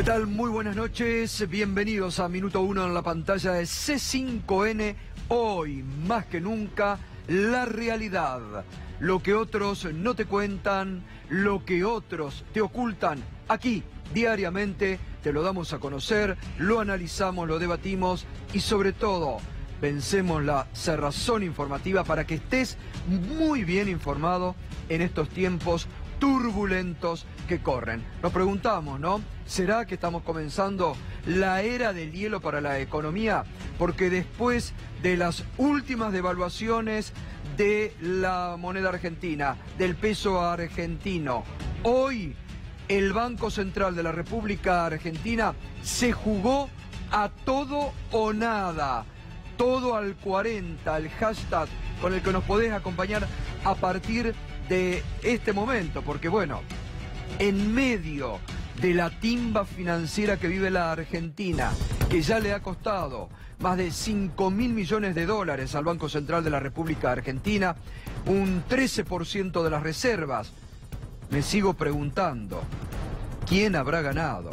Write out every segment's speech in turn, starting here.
tal? Muy buenas noches, bienvenidos a Minuto 1 en la pantalla de C5N. Hoy, más que nunca, la realidad. Lo que otros no te cuentan, lo que otros te ocultan. Aquí, diariamente, te lo damos a conocer, lo analizamos, lo debatimos y sobre todo, vencemos la cerrazón informativa para que estés muy bien informado en estos tiempos turbulentos que corren. Nos preguntamos, ¿no? ¿Será que estamos comenzando la era del hielo para la economía? Porque después de las últimas devaluaciones de la moneda argentina, del peso argentino, hoy el Banco Central de la República Argentina se jugó a todo o nada. Todo al 40, el hashtag con el que nos podés acompañar a partir de este momento, porque bueno, en medio de la timba financiera que vive la Argentina, que ya le ha costado más de 5.000 millones de dólares al Banco Central de la República Argentina, un 13% de las reservas, me sigo preguntando, ¿quién habrá ganado?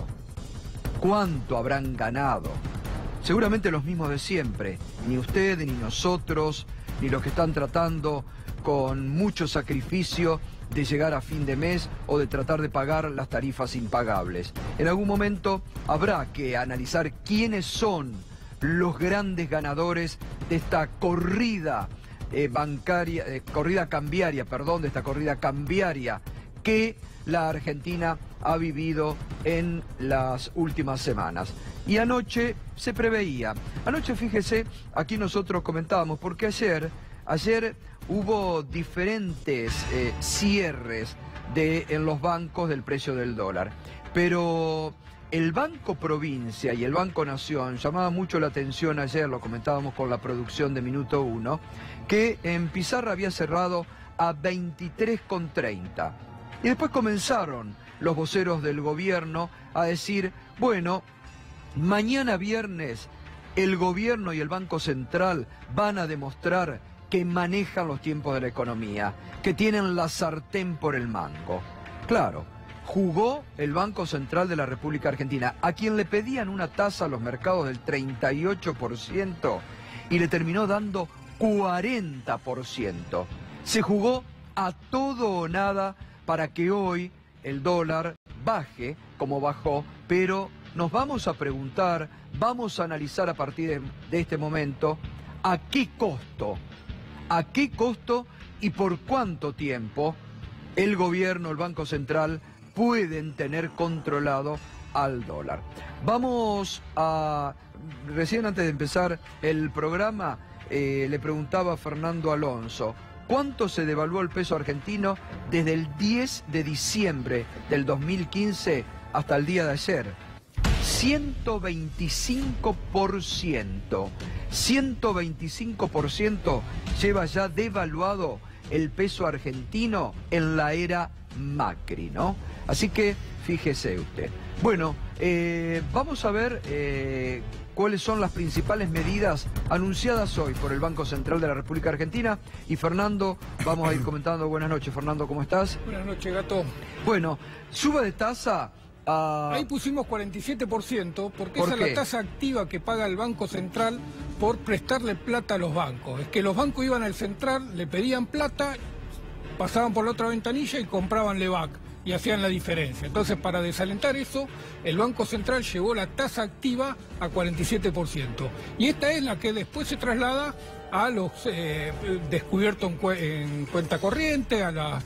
¿Cuánto habrán ganado? Seguramente los mismos de siempre, ni usted, ni nosotros, ni los que están tratando con mucho sacrificio de llegar a fin de mes o de tratar de pagar las tarifas impagables. En algún momento habrá que analizar quiénes son los grandes ganadores de esta corrida cambiaria que la Argentina ha vivido en las últimas semanas. Y anoche se preveía. Anoche, fíjese, aquí nosotros comentábamos, porque ayer hubo diferentes cierres en los bancos del precio del dólar. Pero el Banco Provincia y el Banco Nación llamaba mucho la atención ayer, lo comentábamos con la producción de Minuto 1, que en pizarra había cerrado a 23,30. Y después comenzaron los voceros del gobierno a decir, bueno, mañana viernes el gobierno y el Banco Central van a demostrar que manejan los tiempos de la economía, que tienen la sartén por el mango. Claro, jugó el Banco Central de la República Argentina, a quien le pedían una tasa a los mercados del 38% y le terminó dando 40%. Se jugó a todo o nada para que hoy el dólar baje como bajó, pero nos vamos a preguntar, vamos a analizar a partir de este momento a qué costo y por cuánto tiempo el gobierno, el Banco Central, pueden tener controlado al dólar. Vamos a... Recién antes de empezar el programa, le preguntaba a Fernando Alonso, ¿cuánto se devaluó el peso argentino desde el 10 de diciembre del 2015 hasta el día de ayer? 125%. 125% lleva ya devaluado el peso argentino en la era Macri, ¿no? Así que fíjese usted. Bueno, vamos a ver cuáles son las principales medidas anunciadas hoy por el Banco Central de la República Argentina. Y Fernando, vamos a ir comentando. Buenas noches, Fernando, ¿cómo estás? Buenas noches, Gato. Bueno, suba de tasa. Ahí pusimos 47%, porque esa es la tasa activa que paga el Banco Central por prestarle plata a los bancos. Es que los bancos iban al central, le pedían plata, pasaban por la otra ventanilla y compraban LEVAC y hacían la diferencia. Entonces, para desalentar eso, el Banco Central llevó la tasa activa a 47%. Y esta es la que después se traslada a los descubiertos en cuenta corriente, a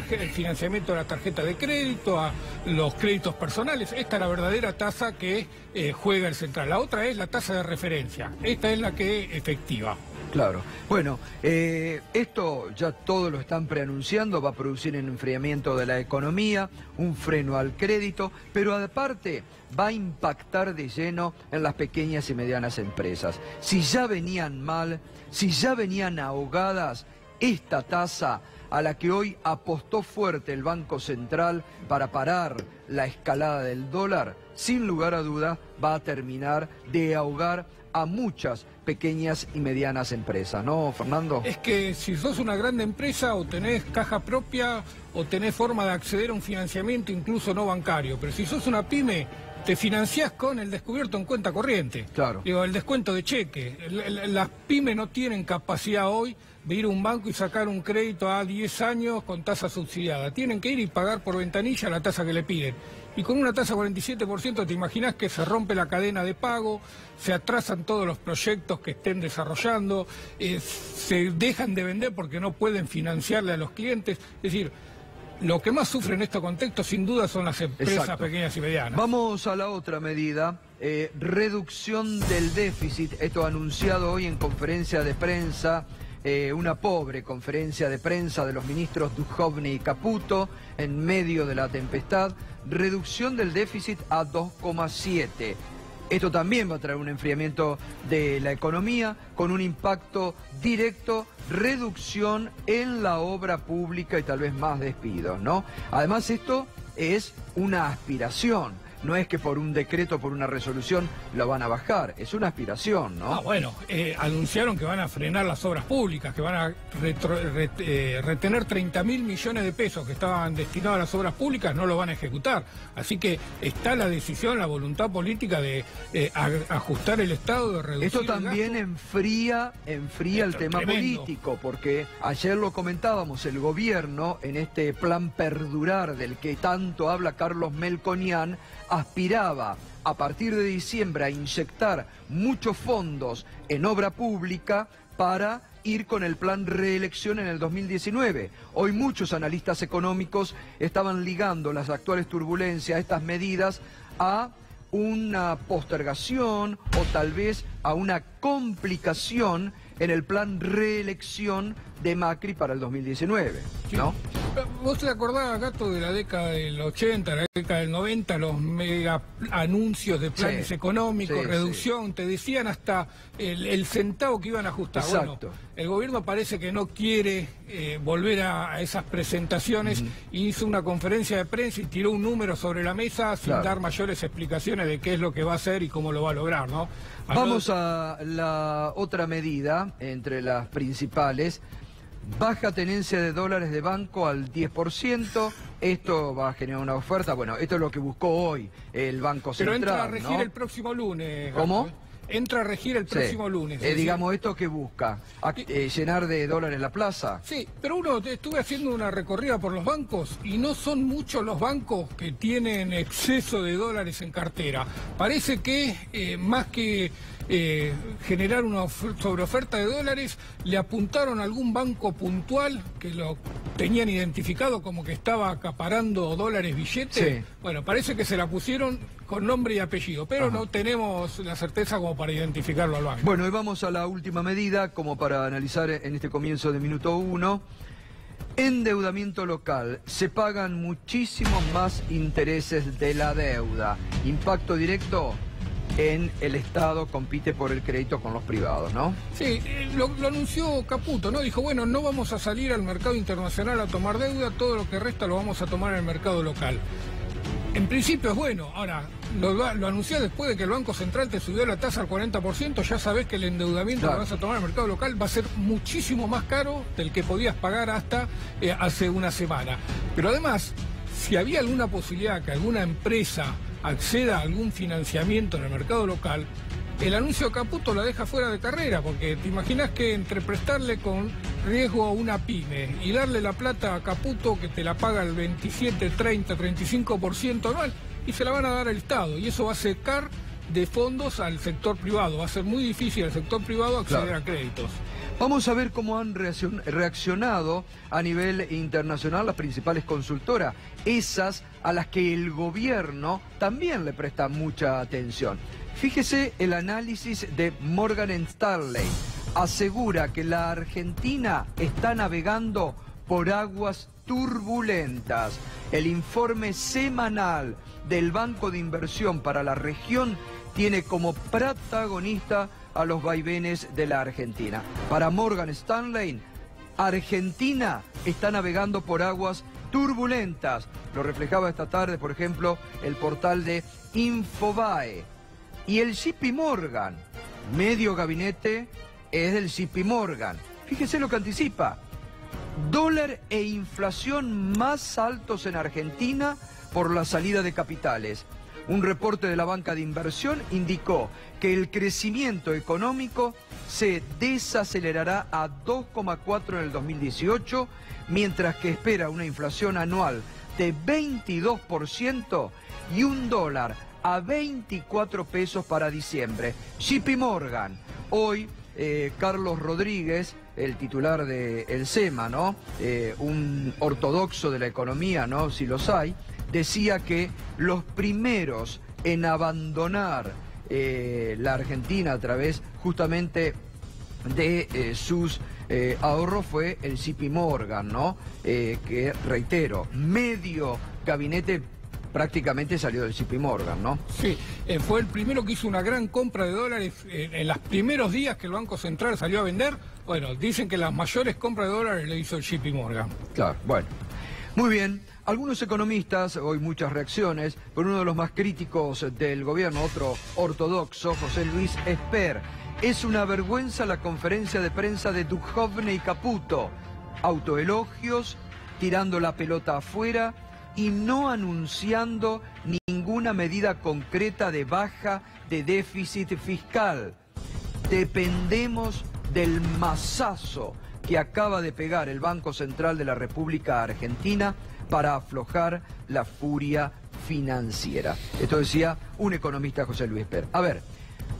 el financiamiento de la tarjeta de crédito, a los créditos personales. Esta es la verdadera tasa que juega el central. La otra es la tasa de referencia. Esta es la que es efectiva. Claro. Bueno, esto ya todo lo están preanunciando, va a producir un enfriamiento de la economía, un freno al crédito, pero aparte va a impactar de lleno en las pequeñas y medianas empresas. Si ya venían mal, si ya venían ahogadas, esta tasa a la que hoy apostó fuerte el Banco Central para parar la escalada del dólar, sin lugar a duda va a terminar de ahogar a muchas pequeñas y medianas empresas, ¿no, Fernando? Es que si sos una grande empresa o tenés caja propia o tenés forma de acceder a un financiamiento incluso no bancario, pero si sos una pyme, te financiás con el descubierto en cuenta corriente. Claro. Digo, el descuento de cheque. Las pymes no tienen capacidad hoy de ir a un banco y sacar un crédito a 10 años con tasa subsidiada. Tienen que ir y pagar por ventanilla la tasa que le piden. Y con una tasa 47% te imaginás que se rompe la cadena de pago, se atrasan todos los proyectos que estén desarrollando, se dejan de vender porque no pueden financiarle a los clientes. Es decir, lo que más sufre en este contexto sin duda son las empresas pequeñas y medianas. Vamos a la otra medida, reducción del déficit, esto anunciado hoy en conferencia de prensa. Una pobre conferencia de prensa de los ministros Duhovne y Caputo en medio de la tempestad, reducción del déficit a 2,7. Esto también va a traer un enfriamiento de la economía con un impacto directo, reducción en la obra pública y tal vez más despidos, ¿no? Además esto es una aspiración. No es que por un decreto, por una resolución, lo van a bajar. Es una aspiración, ¿no? Bueno, anunciaron que van a frenar las obras públicas, que van a retener 30.000 millones de pesos que estaban destinados a las obras públicas, no lo van a ejecutar. Así que está la decisión, la voluntad política de ajustar el Estado, de reducir Esto también enfría el tema político, porque ayer lo comentábamos, el gobierno, en este plan perdurar del que tanto habla Carlos Melconian, aspiraba a partir de diciembre a inyectar muchos fondos en obra pública para ir con el plan reelección en el 2019. Hoy muchos analistas económicos estaban ligando las actuales turbulencias, estas medidas, a una postergación o tal vez a una complicación en el plan reelección de Macri para el 2019, ¿no? Sí. ¿Vos te acordás, Gato, de la década del 80, la década del 90, los mega anuncios de planes económicos, reducción, te decían hasta el centavo que iban a ajustar? Exacto. Bueno, el gobierno parece que no quiere volver a esas presentaciones y hizo una conferencia de prensa y tiró un número sobre la mesa sin dar mayores explicaciones de qué es lo que va a hacer y cómo lo va a lograr, ¿no? Vamos a la otra medida, entre las principales. Baja tenencia de dólares de banco al 10%, esto va a generar una oferta, bueno, esto es lo que buscó hoy el Banco Central. Pero entra a regir el próximo lunes. ¿Cómo? Entra a regir el próximo lunes. Digamos, ¿esto qué busca? ¿Llenar de dólares la plaza? Sí, pero estuve haciendo una recorrida por los bancos y no son muchos los bancos que tienen exceso de dólares en cartera. Parece que más que generar una sobreoferta de dólares, le apuntaron a algún banco puntual que lo tenían identificado como que estaba acaparando dólares billetes. Sí. Bueno, parece que se la pusieron con nombre y apellido, pero no tenemos la certeza como para identificarlo al banco. Bueno, y vamos a la última medida, como para analizar en este comienzo de minuto 1. Endeudamiento local. Se pagan muchísimos más intereses de la deuda. Impacto directo en el Estado, compite por el crédito con los privados, ¿no? Sí, lo anunció Caputo, ¿no? Dijo, bueno, no vamos a salir al mercado internacional a tomar deuda, todo lo que resta lo vamos a tomar en el mercado local. En principio es bueno. Ahora, lo anunció después de que el Banco Central te subió la tasa al 40%, ya sabés que el endeudamiento que vas a tomar en el mercado local va a ser muchísimo más caro del que podías pagar hasta hace una semana. Pero además, si había alguna posibilidad que alguna empresa acceda a algún financiamiento en el mercado local, el anuncio de Caputo la deja fuera de carrera, porque te imaginas que entre prestarle con riesgo a una pyme y darle la plata a Caputo, que te la paga el 27, 30, 35% anual, y se la van a dar al Estado, y eso va a secar de fondos al sector privado, va a ser muy difícil al sector privado acceder a créditos. Vamos a ver cómo han reaccionado a nivel internacional las principales consultoras, esas a las que el gobierno también le presta mucha atención. Fíjese el análisis de Morgan Stanley. Asegura que la Argentina está navegando por aguas turbulentas. El informe semanal del Banco de Inversión para la región tiene como protagonista a los vaivenes de la Argentina. Para Morgan Stanley, Argentina está navegando por aguas turbulentas. Lo reflejaba esta tarde, por ejemplo, el portal de Infobae. Y el JP Morgan medio gabinete es del JP Morgan. Fíjese lo que anticipa. Dólar e inflación más altos en Argentina por la salida de capitales. Un reporte de la banca de inversión indicó que el crecimiento económico se desacelerará a 2,4 en el 2018, mientras que espera una inflación anual de 22% y un dólar a 24 pesos para diciembre. JP Morgan, hoy Carlos Rodríguez, el titular del SEMA, ¿no? Un ortodoxo de la economía, ¿no? Si los hay, decía que los primeros en abandonar la Argentina a través justamente de sus ahorros fue el JP Morgan, ¿no? Que, reitero, medio gabinete prácticamente salió del JP Morgan, ¿no? Sí, fue el primero que hizo una gran compra de dólares en los primeros días que el Banco Central salió a vender. Bueno, dicen que las mayores compras de dólares le hizo el JP Morgan. Claro, bueno. Muy bien, algunos economistas, hoy muchas reacciones, pero uno de los más críticos del gobierno, otro ortodoxo, José Luis Esper. Es una vergüenza la conferencia de prensa de Duhovne y Caputo. Autoelogios, tirando la pelota afuera y no anunciando ninguna medida concreta de baja de déficit fiscal. Dependemos del mazazo que acaba de pegar el Banco Central de la República Argentina para aflojar la furia financiera. Esto decía un economista, José Luis Esper. A ver,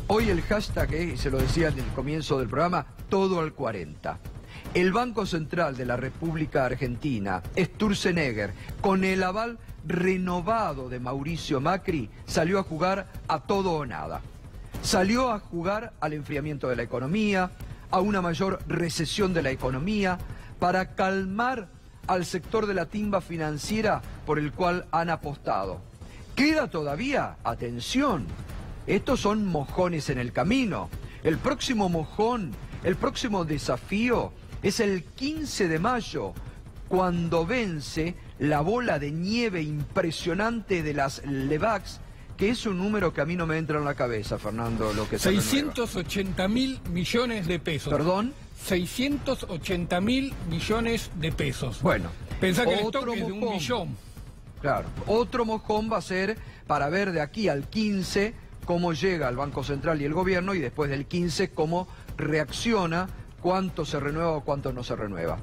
hoy el hashtag, se lo decía en el comienzo del programa, todo al 40. El Banco Central de la República Argentina, Sturzenegger, con el aval renovado de Mauricio Macri, salió a jugar a todo o nada. Salió a jugar al enfriamiento de la economía, a una mayor recesión de la economía, para calmar al sector de la timba financiera por el cual han apostado. Queda todavía, atención, estos son mojones en el camino. El próximo mojón, el próximo desafío es el 15 de mayo, cuando vence la bola de nieve impresionante de las LEVAX, que es un número que a mí no me entra en la cabeza, Fernando, lo que se 680.000 millones de pesos. ¿Perdón? 680.000 millones de pesos. Bueno, pensá que el stock es de 1 millón. Claro, otro mojón va a ser para ver de aquí al 15 cómo llega el Banco Central y el gobierno, y después del 15 cómo reacciona, cuánto se renueva o cuánto no se renueva.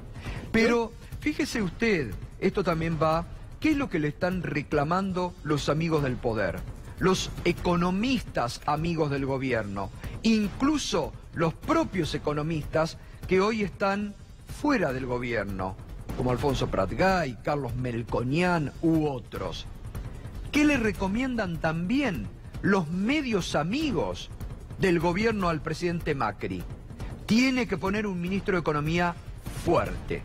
Pero fíjese usted, esto también va, ¿qué es lo que le están reclamando los amigos del poder? Los economistas amigos del gobierno, incluso los propios economistas que hoy están fuera del gobierno, como Alfonso Pratgay, Carlos Melconian u otros. ¿Qué le recomiendan también los medios amigos del gobierno al presidente Macri? Tiene que poner un ministro de Economía fuerte.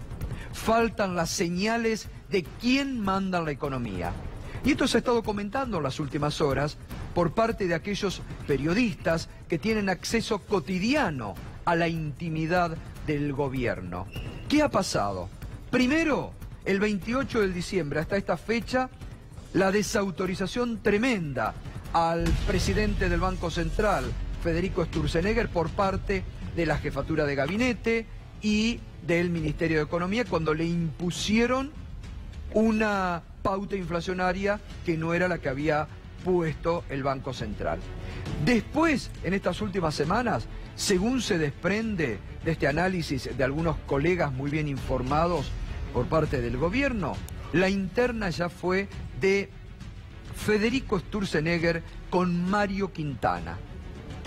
Faltan las señales de quién manda la economía. Y esto se ha estado comentando en las últimas horas por parte de aquellos periodistas que tienen acceso cotidiano a la intimidad del gobierno. ¿Qué ha pasado? Primero, el 28 de diciembre, hasta esta fecha, la desautorización tremenda al presidente del Banco Central, Federico Sturzenegger, por parte de la jefatura de gabinete y del Ministerio de Economía, cuando le impusieron una pauta inflacionaria que no era la que había puesto el Banco Central. Después, en estas últimas semanas, según se desprende de este análisis de algunos colegas muy bien informados por parte del gobierno, la interna ya fue de Federico Sturzenegger con Mario Quintana.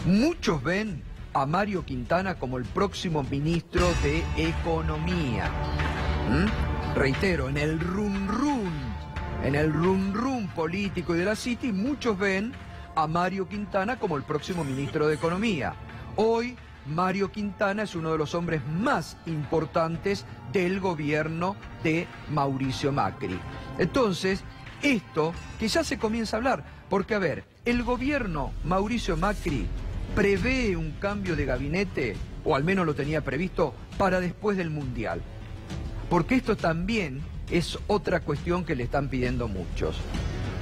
Muchos ven a Mario Quintana como el próximo ministro de Economía. Reitero, en el run run político y de la City, muchos ven a Mario Quintana como el próximo ministro de Economía. Hoy, Mario Quintana es uno de los hombres más importantes del gobierno de Mauricio Macri. Entonces, esto que ya se comienza a hablar, porque a ver, el gobierno Mauricio Macri prevé un cambio de gabinete, o al menos lo tenía previsto, para después del Mundial. Porque esto también es otra cuestión que le están pidiendo muchos,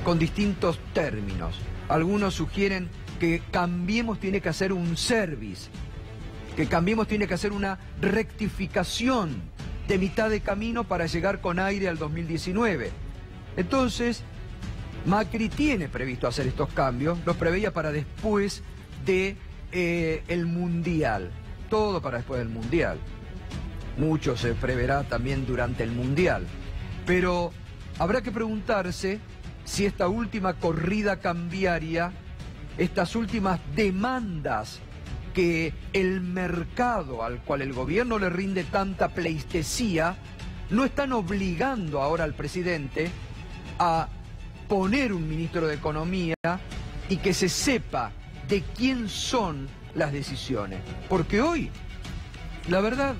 con distintos términos. Algunos sugieren que Cambiemos tiene que hacer un service, que Cambiemos tiene que hacer una rectificación de mitad de camino para llegar con aire al 2019. Entonces, Macri tiene previsto hacer estos cambios, los preveía para después de el Mundial, todo para después del Mundial. Mucho se preverá también durante el Mundial, pero habrá que preguntarse si esta última corrida cambiaria, estas últimas demandas que el mercado al cual el gobierno le rinde tanta pleitesía, no están obligando ahora al presidente a poner un ministro de Economía y que se sepa de quién son las decisiones. Porque hoy, la verdad,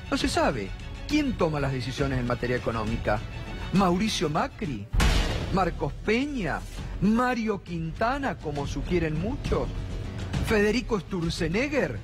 no se sabe quién toma las decisiones en materia económica. ¿Mauricio Macri? ¿Marcos Peña? ¿Mario Quintana, como sugieren muchos? ¿Federico Sturzenegger?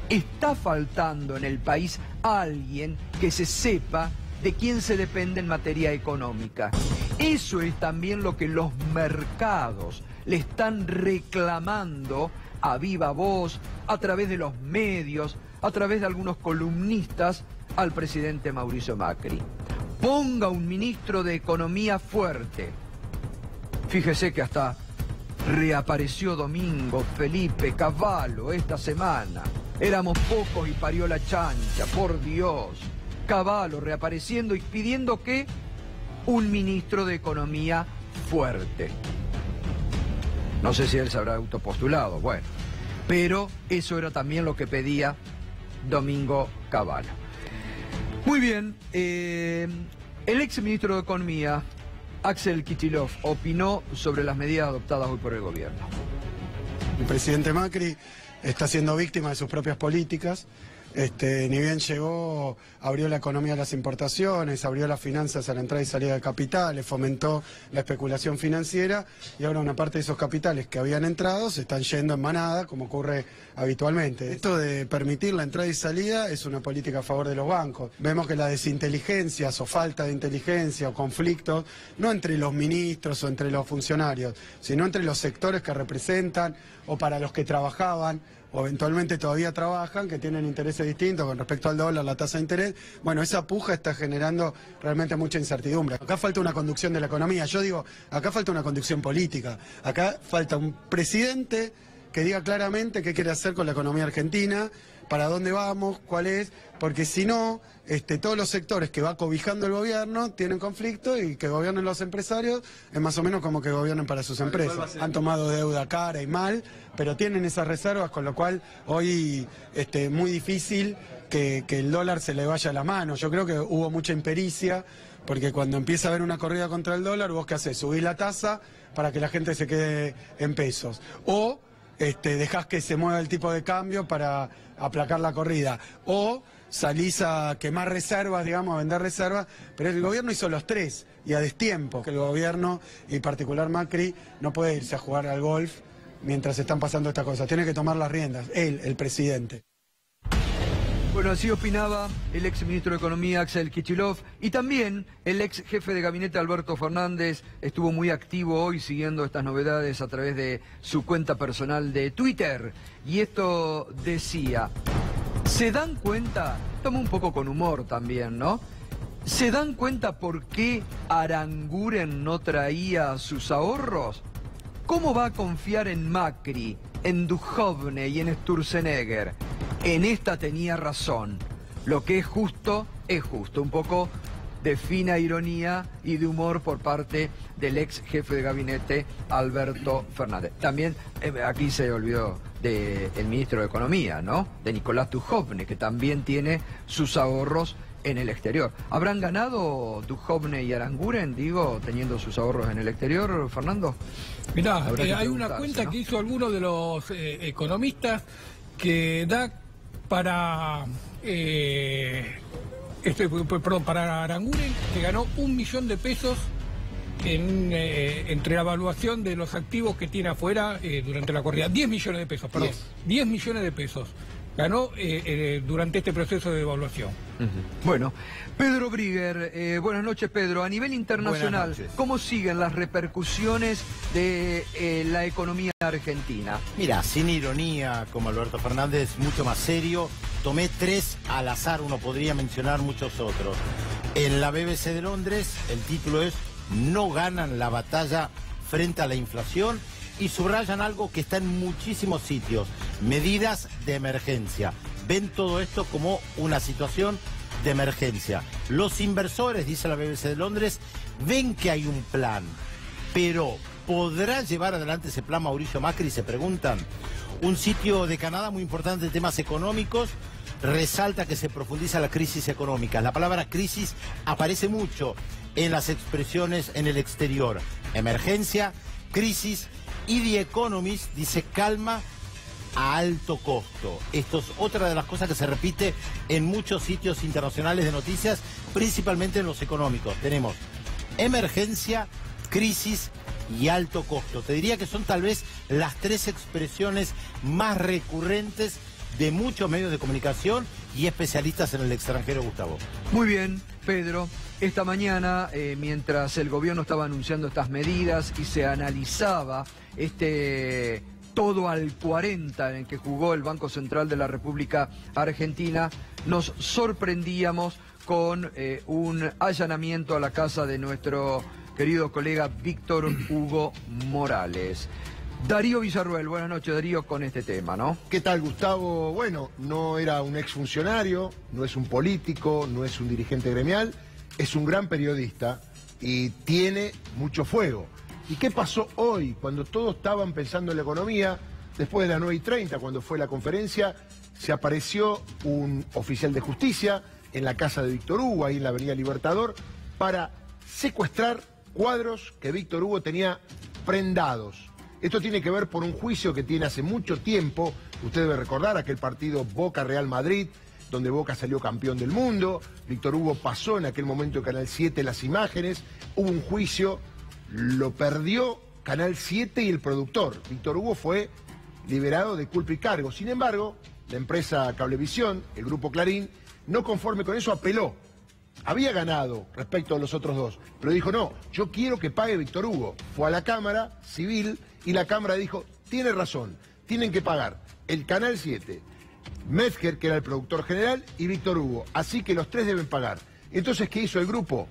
Está faltando en el país alguien que se sepa de quién se depende en materia económica. Eso es también lo que los mercados le están reclamando a viva voz, a través de los medios, a través de algunos columnistas, al presidente Mauricio Macri. Ponga un ministro de Economía fuerte. Fíjese que hasta reapareció Domingo Felipe Cavallo esta semana. Éramos pocos y parió la chancha, por Dios. Cavallo reapareciendo y pidiendo que un ministro de Economía fuerte. No sé si él se habrá autopostulado, bueno. Pero eso era también lo que pedía Domingo Cavallo. Muy bien, el ex ministro de Economía, Axel Kicillof, opinó sobre las medidas adoptadas hoy por el gobierno. El presidente Macri está siendo víctima de sus propias políticas. Ni bien llegó, abrió la economía a las importaciones, abrió las finanzas a la entrada y salida de capitales, fomentó la especulación financiera y ahora una parte de esos capitales que habían entrado se están yendo en manada, como ocurre habitualmente. Esto de permitir la entrada y salida es una política a favor de los bancos. Vemos que las desinteligencias o falta de inteligencia o conflictos, no entre los ministros o entre los funcionarios, sino entre los sectores que representan o para los que trabajaban o eventualmente todavía trabajan, que tienen intereses distintos con respecto al dólar, la tasa de interés. Bueno, esa puja está generando realmente mucha incertidumbre. Acá falta una conducción de la economía. Yo digo, acá falta una conducción política. Acá falta un presidente que diga claramente qué quiere hacer con la economía argentina, para dónde vamos, cuál es, porque si no, todos los sectores que va cobijando el gobierno tienen conflicto y que gobiernen los empresarios es más o menos como que gobiernen para sus empresas. Han tomado deuda cara y mal, pero tienen esas reservas, con lo cual hoy es muy difícil que el dólar se le vaya a la mano. Yo creo que hubo mucha impericia, porque cuando empieza a haber una corrida contra el dólar, ¿vos qué hacés? Subís la tasa para que la gente se quede en pesos. O dejás que se mueva el tipo de cambio para aplacar la corrida. O salís a quemar reservas, digamos, a vender reservas, pero el gobierno hizo los tres y a destiempo. Que el gobierno, y en particular Macri, no puede irse a jugar al golf mientras están pasando estas cosas. Tiene que tomar las riendas, él, el presidente. Bueno, así opinaba el ex ministro de Economía, Axel Kicillof, y también el ex jefe de gabinete, Alberto Fernández, estuvo muy activo hoy siguiendo estas novedades a través de su cuenta personal de Twitter. Y esto decía, ¿se dan cuenta? Toma un poco con humor también, ¿no? ¿Se dan cuenta por qué Aranguren no traía sus ahorros? ¿Cómo va a confiar en Macri, en Duhovne y en Sturzenegger? En esta tenía razón. Lo que es justo, es justo. Un poco de fina ironía y de humor por parte del ex jefe de gabinete, Alberto Fernández. También aquí se olvidó del ministro de Economía, ¿no? De Nicolás Duhovne, que también tiene sus ahorros en el exterior. ¿Habrán ganado Duhovne y Aranguren, digo, teniendo sus ahorros en el exterior, Fernando? Mirá, hay una cuenta, ¿no?, que hizo alguno de los economistas que da para para Aranguren, que ganó 1 millón de pesos entre la evaluación de los activos que tiene afuera durante la corrida. 10 millones de pesos, perdón. 10 millones de pesos. ganó durante este proceso de devaluación. Bueno, Pedro Brigger, buenas noches Pedro. A nivel internacional, ¿cómo siguen las repercusiones de la economía argentina? Mira, sin ironía, como Alberto Fernández, mucho más serio, tomé 3 al azar, uno podría mencionar muchos otros. En la BBC de Londres, el título es "No ganan la batalla frente a la inflación", y subrayan algo que está en muchísimos sitios: medidas de emergencia. Ven todo esto como una situación de emergencia. Los inversores, dice la BBC de Londres, ven que hay un plan, pero ¿podrá llevar adelante ese plan Mauricio Macri?, se preguntan. Un sitio de Canadá muy importante en temas económicos resalta que se profundiza la crisis económica. La palabra crisis aparece mucho en las expresiones en el exterior. Emergencia, crisis, y The Economist dice calma a alto costo. Esto es otra de las cosas que se repite en muchos sitios internacionales de noticias, principalmente en los económicos. Tenemos emergencia, crisis y alto costo. Te diría que son tal vez las 3 expresiones más recurrentes de muchos medios de comunicación y especialistas en el extranjero, Gustavo. Muy bien, Pedro. Esta mañana, mientras el gobierno estaba anunciando estas medidas y se analizaba todo al 40 en el que jugó el Banco Central de la República Argentina, nos sorprendíamos con un allanamiento a la casa de nuestro querido colega Víctor Hugo Morales. Darío Villarruel, buenas noches, Darío, con este tema, ¿no? ¿Qué tal, Gustavo? Bueno, no era un exfuncionario, no es un político, no es un dirigente gremial, es un gran periodista y tiene mucho fuego. ¿Y qué pasó hoy, cuando todos estaban pensando en la economía? Después de las 9:30, cuando fue la conferencia, se apareció un oficial de justicia en la casa de Víctor Hugo, ahí en la Avenida Libertador, para secuestrar cuadros que Víctor Hugo tenía prendados. Esto tiene que ver por un juicio que tiene hace mucho tiempo. Usted debe recordar aquel partido Boca-Real Madrid, donde Boca salió campeón del mundo. Víctor Hugo pasó en aquel momento en Canal 7 las imágenes. Hubo un juicio, lo perdió Canal 7 y el productor. Víctor Hugo fue liberado de culpa y cargo. Sin embargo, la empresa Cablevisión, el grupo Clarín, no conforme con eso, apeló. Había ganado respecto a los otros dos, pero dijo, no, yo quiero que pague Víctor Hugo. Fue a la Cámara Civil y la Cámara dijo, tiene razón, tienen que pagar el Canal 7, Metzger, que era el productor general, y Víctor Hugo. Así que los 3 deben pagar. Entonces, ¿qué hizo el grupo?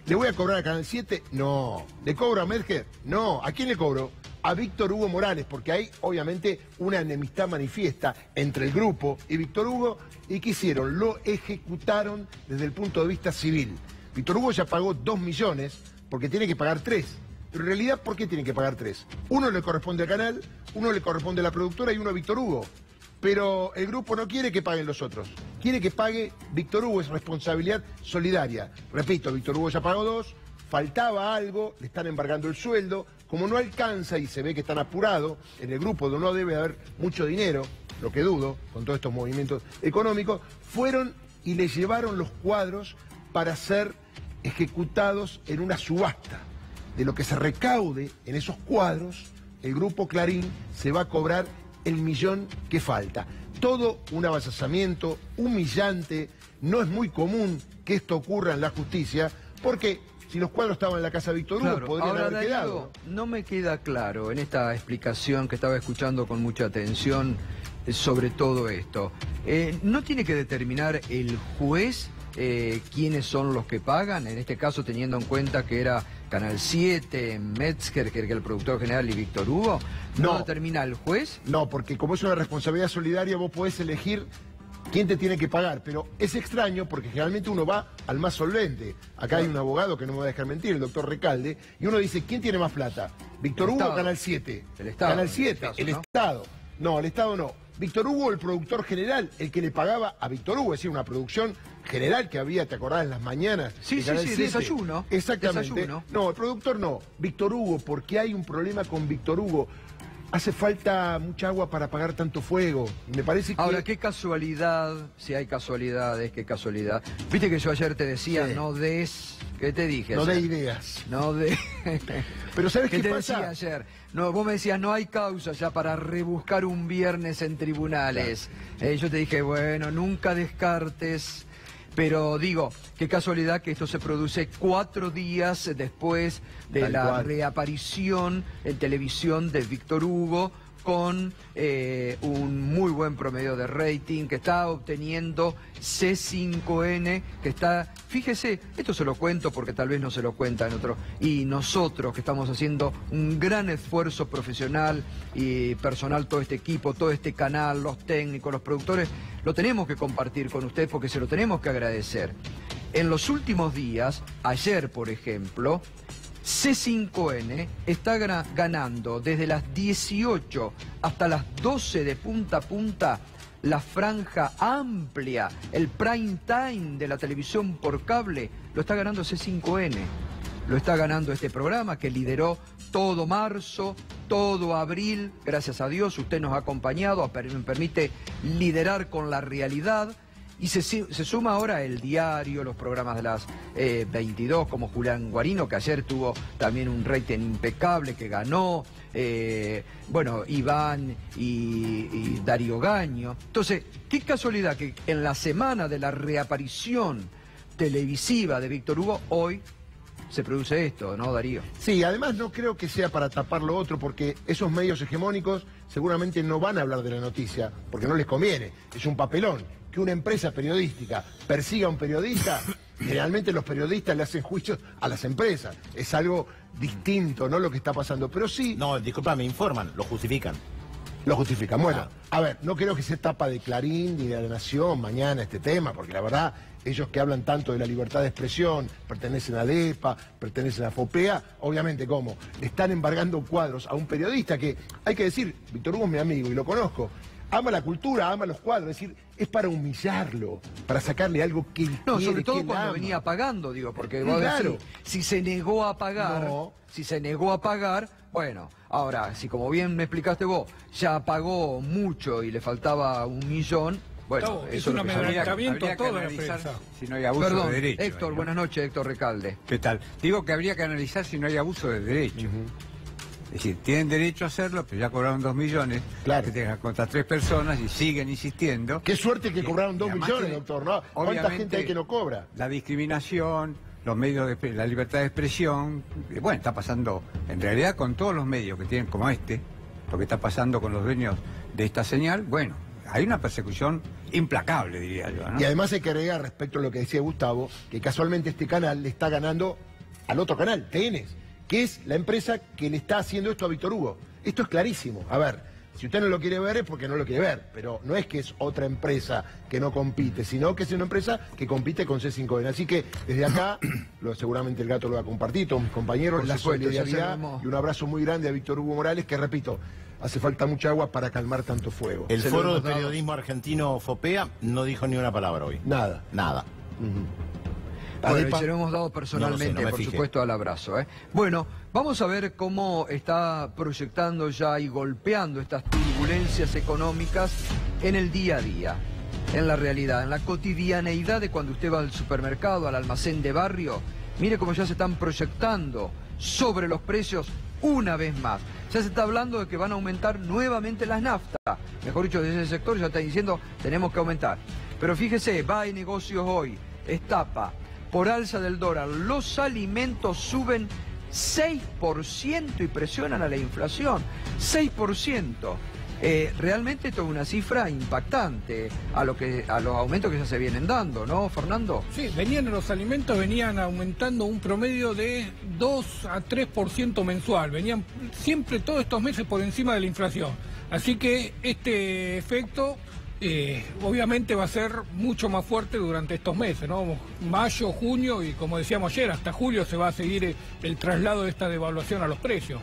¿Le voy a cobrar a Canal 7? No. ¿Le cobro a Metzger? No. ¿A quién le cobro? A Víctor Hugo Morales, porque hay obviamente una enemistad manifiesta entre el grupo y Víctor Hugo. ¿Y qué hicieron? Lo ejecutaron desde el punto de vista civil. Víctor Hugo ya pagó 2 millones porque tiene que pagar 3. Pero en realidad, ¿por qué tiene que pagar 3? Uno le corresponde al canal, uno le corresponde a la productora y uno a Víctor Hugo. Pero el grupo no quiere que paguen los otros. Quiere que pague Víctor Hugo, es responsabilidad solidaria. Repito, Víctor Hugo ya pagó 2, faltaba algo, le están embargando el sueldo. Como no alcanza y se ve que están apurados, en el grupo donde no debe haber mucho dinero, lo que dudo, con todos estos movimientos económicos, fueron y le llevaron los cuadros para ser ejecutados en una subasta. De lo que se recaude en esos cuadros, el grupo Clarín se va a cobrar el millón que falta. Todo un avasallamiento humillante. No es muy común que esto ocurra en la justicia, porque si los cuadros estaban en la casa de Víctor Hugo, claro, podrían haber quedado. No me queda claro en esta explicación que estaba escuchando con mucha atención sobre todo esto. ¿No tiene que determinar el juez quiénes son los que pagan? En este caso, teniendo en cuenta que era Canal 7, Metzger, que era el productor general, y Víctor Hugo, ¿no determina el juez? No, porque como es una responsabilidad solidaria, vos podés elegir quién te tiene que pagar, pero es extraño porque generalmente uno va al más solvente. Acá hay un abogado que no me va a dejar mentir, el doctor Recalde, y uno dice, ¿quién tiene más plata? ¿Víctor Hugo o Canal 7? El Estado. Canal 7, el Estado. No, el Estado no. Víctor Hugo, el productor general, el que le pagaba a Víctor Hugo, es decir, una producción general que había, ¿te acordás, en las mañanas? Sí, sí, sí, desayuno. Exactamente. Desayuno. No, el productor no, Víctor Hugo, porque hay un problema con Víctor Hugo. Hace falta mucha agua para apagar tanto fuego. Me parece que... Ahora, qué casualidad, si hay casualidades, qué casualidad. Viste que yo ayer te decía, sí, no des ¿Qué te dije No ayer? de ideas. No de... Pero ¿sabes ¿Qué qué te pasa? decía ayer? No, vos me decías, no hay causa ya para rebuscar un viernes en tribunales. Yo te dije, bueno, nunca descartes. Pero digo, qué casualidad que esto se produce 4 días después de Tal la cual. reaparición en televisión de Víctor Hugo, con un muy buen promedio de rating que está obteniendo C5N, que está, fíjese, esto se lo cuento porque tal vez no se lo cuentan otros, y nosotros que estamos haciendo un gran esfuerzo profesional y personal, todo este equipo, todo este canal, los técnicos, los productores, lo tenemos que compartir con ustedes porque se lo tenemos que agradecer. En los últimos días, ayer por ejemplo, C5N está ganando desde las 18 hasta las 12 de punta a punta la franja amplia, el prime time de la televisión por cable, lo está ganando C5N. Lo está ganando este programa que lideró todo marzo, todo abril, gracias a Dios, usted nos ha acompañado, me permite liderar con la realidad. Y se suma ahora el diario, los programas de las 22, como Julián Guarino, que ayer tuvo también un rating impecable, que ganó, bueno, Iván y Darío Gaño. Entonces, qué casualidad que en la semana de la reaparición televisiva de Víctor Hugo, hoy se produce esto, ¿no, Darío? Sí, además no creo que sea para tapar lo otro, porque esos medios hegemónicos seguramente no van a hablar de la noticia, porque no les conviene, es un papelón. Que una empresa periodística persiga a un periodista, generalmente los periodistas le hacen juicios a las empresas. Es algo distinto, ¿no?, lo que está pasando. Pero sí... No, disculpa, me informan, lo justifican. Lo justifican. Bueno, a ver, no creo que se tapa de Clarín ni de La Nación mañana este tema, porque la verdad, ellos que hablan tanto de la libertad de expresión, pertenecen a DEPA, pertenecen a FOPEA, obviamente, ¿cómo? Le están embargando cuadros a un periodista que, hay que decir, Víctor Hugo es mi amigo y lo conozco, ama la cultura, ama los cuadros, es decir, es para humillarlo, para sacarle algo que él No, quiere, sobre todo que él cuando ama. venía pagando, digo, porque vos Claro. decís, si se negó a pagar, No. si se negó a pagar, bueno, ahora, si como bien me explicaste vos, ya pagó mucho y le faltaba 1 millón, bueno, Gustavo, es eso un lo que amedrentamiento habría a que toda la analizar prensa. si no hay abuso Perdón, de derecho. Héctor, ¿no? buenas noches, Héctor Recalde. ¿Qué tal? Digo que habría que analizar si no hay abuso de derecho. Es decir, tienen derecho a hacerlo, pero ya cobraron 2 millones, Claro. que tengan contra 3 personas y siguen insistiendo. Qué suerte que Y- cobraron 2 y además millones, que, doctor, ¿no? ¿Cuánta obviamente, gente hay que no cobra? La discriminación, los medios de la libertad de expresión, bueno, está pasando en realidad con todos los medios que tienen como este, lo que está pasando con los dueños de esta señal, bueno, hay una persecución implacable, diría yo, ¿no? Y además hay que agregar respecto a lo que decía Gustavo, que casualmente este canal le está ganando al otro canal, TN, que es la empresa que le está haciendo esto a Víctor Hugo. Esto es clarísimo. A ver, si usted no lo quiere ver es porque no lo quiere ver, pero no es que es otra empresa que no compite, sino que es una empresa que compite con C5N. Así que desde acá, seguramente el gato lo va a compartir, todos mis compañeros, Por la supuesto, ya solidaridad sabemos. y un abrazo muy grande a Víctor Hugo Morales, que repito, hace falta mucha agua para calmar tanto fuego. El Se lo Foro de hemos dado. Periodismo Argentino FOPEA no dijo ni una palabra hoy. Nada. Nada. Bueno, y Adepa- se lo hemos dado personalmente, No lo sé, no me por fijé. supuesto, al abrazo. Bueno, vamos a ver cómo está proyectando ya y golpeando estas turbulencias económicas en el día a día, en la realidad, en la cotidianeidad de cuando usted va al supermercado, al almacén de barrio. Mire cómo ya se están proyectando sobre los precios una vez más. Ya se está hablando de que van a aumentar nuevamente las naftas. Mejor dicho, desde ese sector ya está diciendo tenemos que aumentar. Pero fíjese, va a negocios hoy, Estapa, por alza del dólar, los alimentos suben 6% y presionan a la inflación. 6%. Realmente esto es una cifra impactante a los aumentos que ya se vienen dando, ¿no, Fernando? Sí, los alimentos venían aumentando un promedio de 2 a 3% mensual. Venían siempre todos estos meses por encima de la inflación. Así que este efecto obviamente va a ser mucho más fuerte durante estos meses, ¿no? Mayo, junio y como decíamos ayer, hasta julio se va a seguir el traslado de esta devaluación a los precios.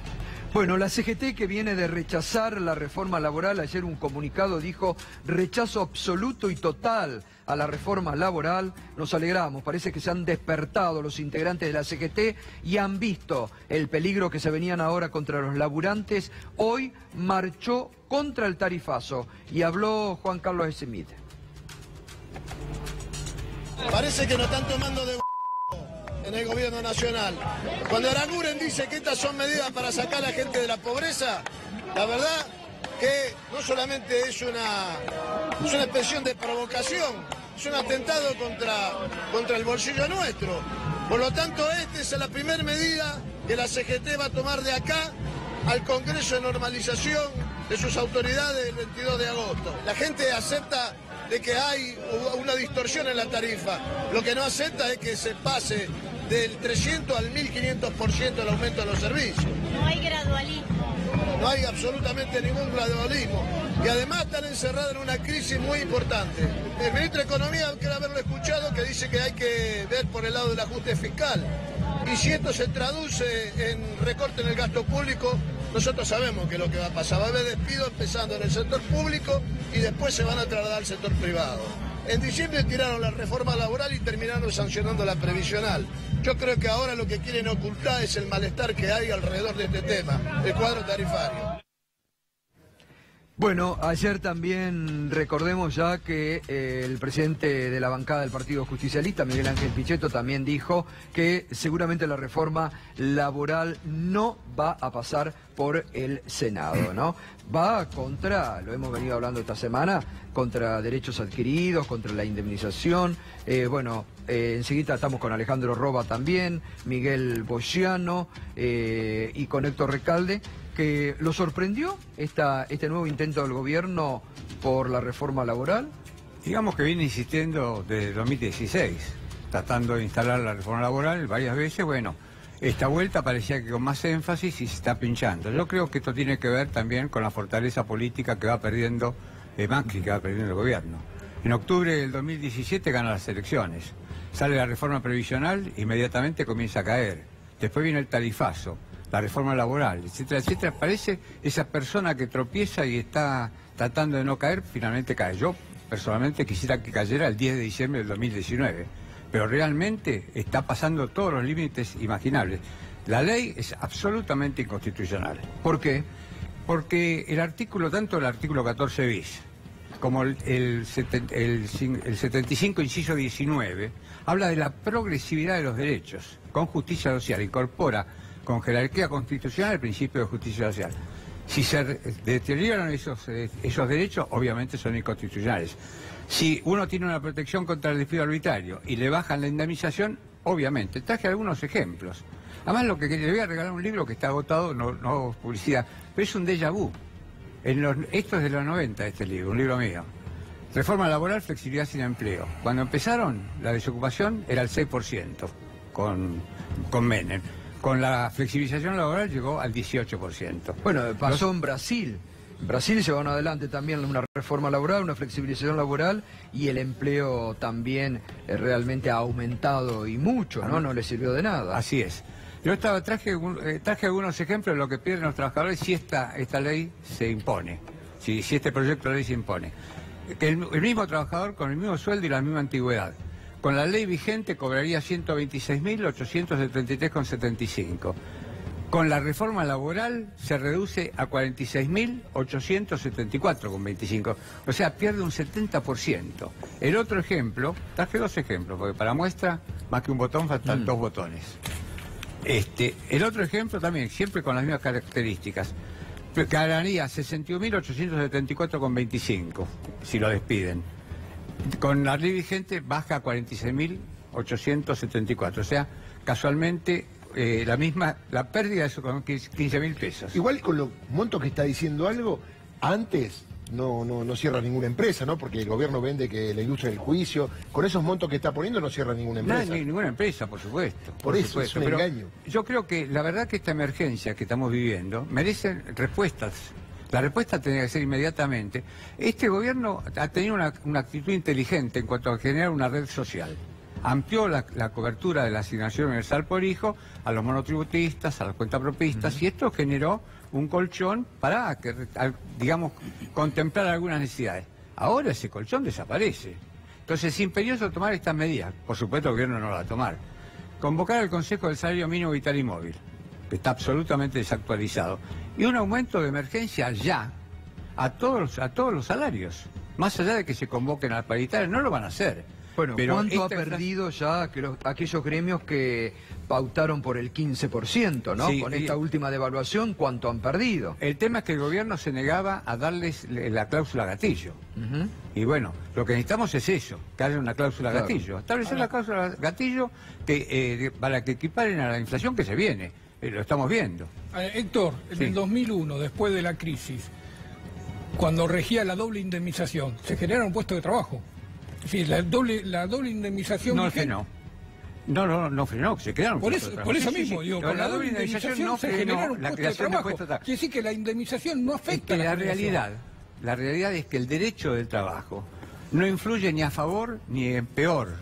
Bueno, la CGT, que viene de rechazar la reforma laboral, ayer un comunicado dijo rechazo absoluto y total a la reforma laboral. Nos alegramos, parece que se han despertado los integrantes de la CGT y han visto el peligro que se venían ahora contra los laburantes. Hoy marchó contra el tarifazo y habló Juan Carlos Smith. Parece que nos están tomando de en el gobierno nacional. Cuando Aranguren dice que estas son medidas para sacar a la gente de la pobreza, la verdad que no solamente es una expresión de provocación, es un atentado contra el bolsillo nuestro. Por lo tanto, esta es la primera medida que la CGT va a tomar de acá al Congreso de Normalización de sus autoridades el 22 de agosto. La gente acepta de que hay una distorsión en la tarifa. Lo que no acepta es que se pase del 300 al 1500% el aumento de los servicios. No hay gradualismo. No hay absolutamente ningún gradualismo. Y además están encerrados en una crisis muy importante. El ministro de Economía, quiero haberlo escuchado, que dice que hay que ver por el lado del ajuste fiscal. Y si esto se traduce en recorte en el gasto público, nosotros sabemos que es lo que va a pasar. Va a haber despidos empezando en el sector público y después se van a trasladar al sector privado. En diciembre tiraron la reforma laboral y terminaron sancionando la previsional. Yo creo que ahora lo que quieren ocultar es el malestar que hay alrededor de este tema, el cuadro tarifario. Bueno, ayer también recordemos ya que el presidente de la bancada del Partido Justicialista, Miguel Ángel Pichetto, también dijo que seguramente la reforma laboral no va a pasar por el Senado, ¿no? Va contra, lo hemos venido hablando esta semana, contra derechos adquiridos, contra la indemnización. Enseguida estamos con Alejandro Roba también, Miguel Bogiano y con Héctor Recalde, que lo sorprendió este nuevo intento del gobierno por la reforma laboral. Digamos que viene insistiendo desde 2016, tratando de instalar la reforma laboral varias veces. Bueno, esta vuelta parecía que con más énfasis y se está pinchando. Yo creo que esto tiene que ver también con la fortaleza política que va perdiendo Macri, que va perdiendo el gobierno. En octubre del 2017 gana las elecciones, sale la reforma previsional, inmediatamente comienza a caer. Después viene el tarifazo, la reforma laboral, etcétera, etcétera. Parece esa persona que tropieza y está tratando de no caer, finalmente cae. Yo personalmente quisiera que cayera el 10 de diciembre del 2019, pero realmente está pasando todos los límites imaginables. La ley es absolutamente inconstitucional. ¿Por qué? Porque tanto el artículo 14 bis como el 75 inciso 19 habla de la progresividad de los derechos con justicia social, incorpora con jerarquía constitucional el principio de justicia social. Si se deterioran esos derechos, obviamente son inconstitucionales. Si uno tiene una protección contra el despido arbitrario y le bajan la indemnización, obviamente. Traje algunos ejemplos. Además, le voy a regalar un libro que está agotado, no publicidad, pero es un déjà vu. Esto es de los 90, este libro, un libro mío. Reforma laboral, flexibilidad sin empleo. Cuando empezaron, la desocupación era el 6% con Menem. Con la flexibilización laboral llegó al 18%. Bueno, pasó en Brasil. En Brasil llevaron adelante también una reforma laboral, una flexibilización laboral, y el empleo también realmente ha aumentado y mucho, ¿no? No le sirvió de nada. Así es. Yo traje algunos ejemplos de lo que pierden los trabajadores si esta ley se impone, si este proyecto de ley se impone. El mismo trabajador con el mismo sueldo y la misma antigüedad. Con la ley vigente cobraría 126.873,75. Con la reforma laboral se reduce a 46.874,25. O sea, pierde un 70%. El otro ejemplo, traje dos ejemplos, porque para muestra, más que un botón, faltan dos botones. El otro ejemplo también, siempre con las mismas características. Ganaría 61.874,25 si lo despiden. Con la ley vigente baja a 46.874. O sea, casualmente la pérdida es con 15.000 pesos. Igual con los montos que está diciendo algo, antes no cierra ninguna empresa, ¿no? Porque el gobierno vende que la industria del juicio, con esos montos que está poniendo no cierra ninguna empresa. No, ninguna empresa, por supuesto. Por eso es un engaño. Yo creo que la verdad que esta emergencia que estamos viviendo merece respuestas. La respuesta tendría que ser inmediatamente. Este gobierno ha tenido una actitud inteligente en cuanto a generar una red social. Amplió la cobertura de la asignación universal por hijo a los monotributistas, a los cuentapropistas, y esto generó un colchón para, digamos, contemplar algunas necesidades. Ahora ese colchón desaparece. Entonces es imperioso tomar estas medidas. Por supuesto el gobierno no la va a tomar. Convocar al Consejo del Salario Mínimo Vital y Móvil, que está absolutamente desactualizado. Y un aumento de emergencia ya a todos los salarios. Más allá de que se convoquen al paritario, no lo van a hacer. Bueno, Pero ¿cuánto ha perdido ya aquellos gremios que pautaron por el 15%, ¿no? Sí, con esta última devaluación, ¿cuánto han perdido? El tema es que el gobierno se negaba a darles la cláusula gatillo. Y bueno, lo que necesitamos es eso, que haya una cláusula gatillo. Establecer la cláusula gatillo para que equiparen a la inflación que se viene. Lo estamos viendo. Héctor, en el 2001, después de la crisis, cuando regía la doble indemnización, se generaron puestos de trabajo. Sí, la doble indemnización... No frenó. No frenó, se quedaron por eso, por eso mismo, digo, con la doble indemnización no se generaron la puestos de trabajo. Quiere decir que la indemnización no afecta a la realidad. La realidad es que el derecho del trabajo no influye ni a favor ni en peor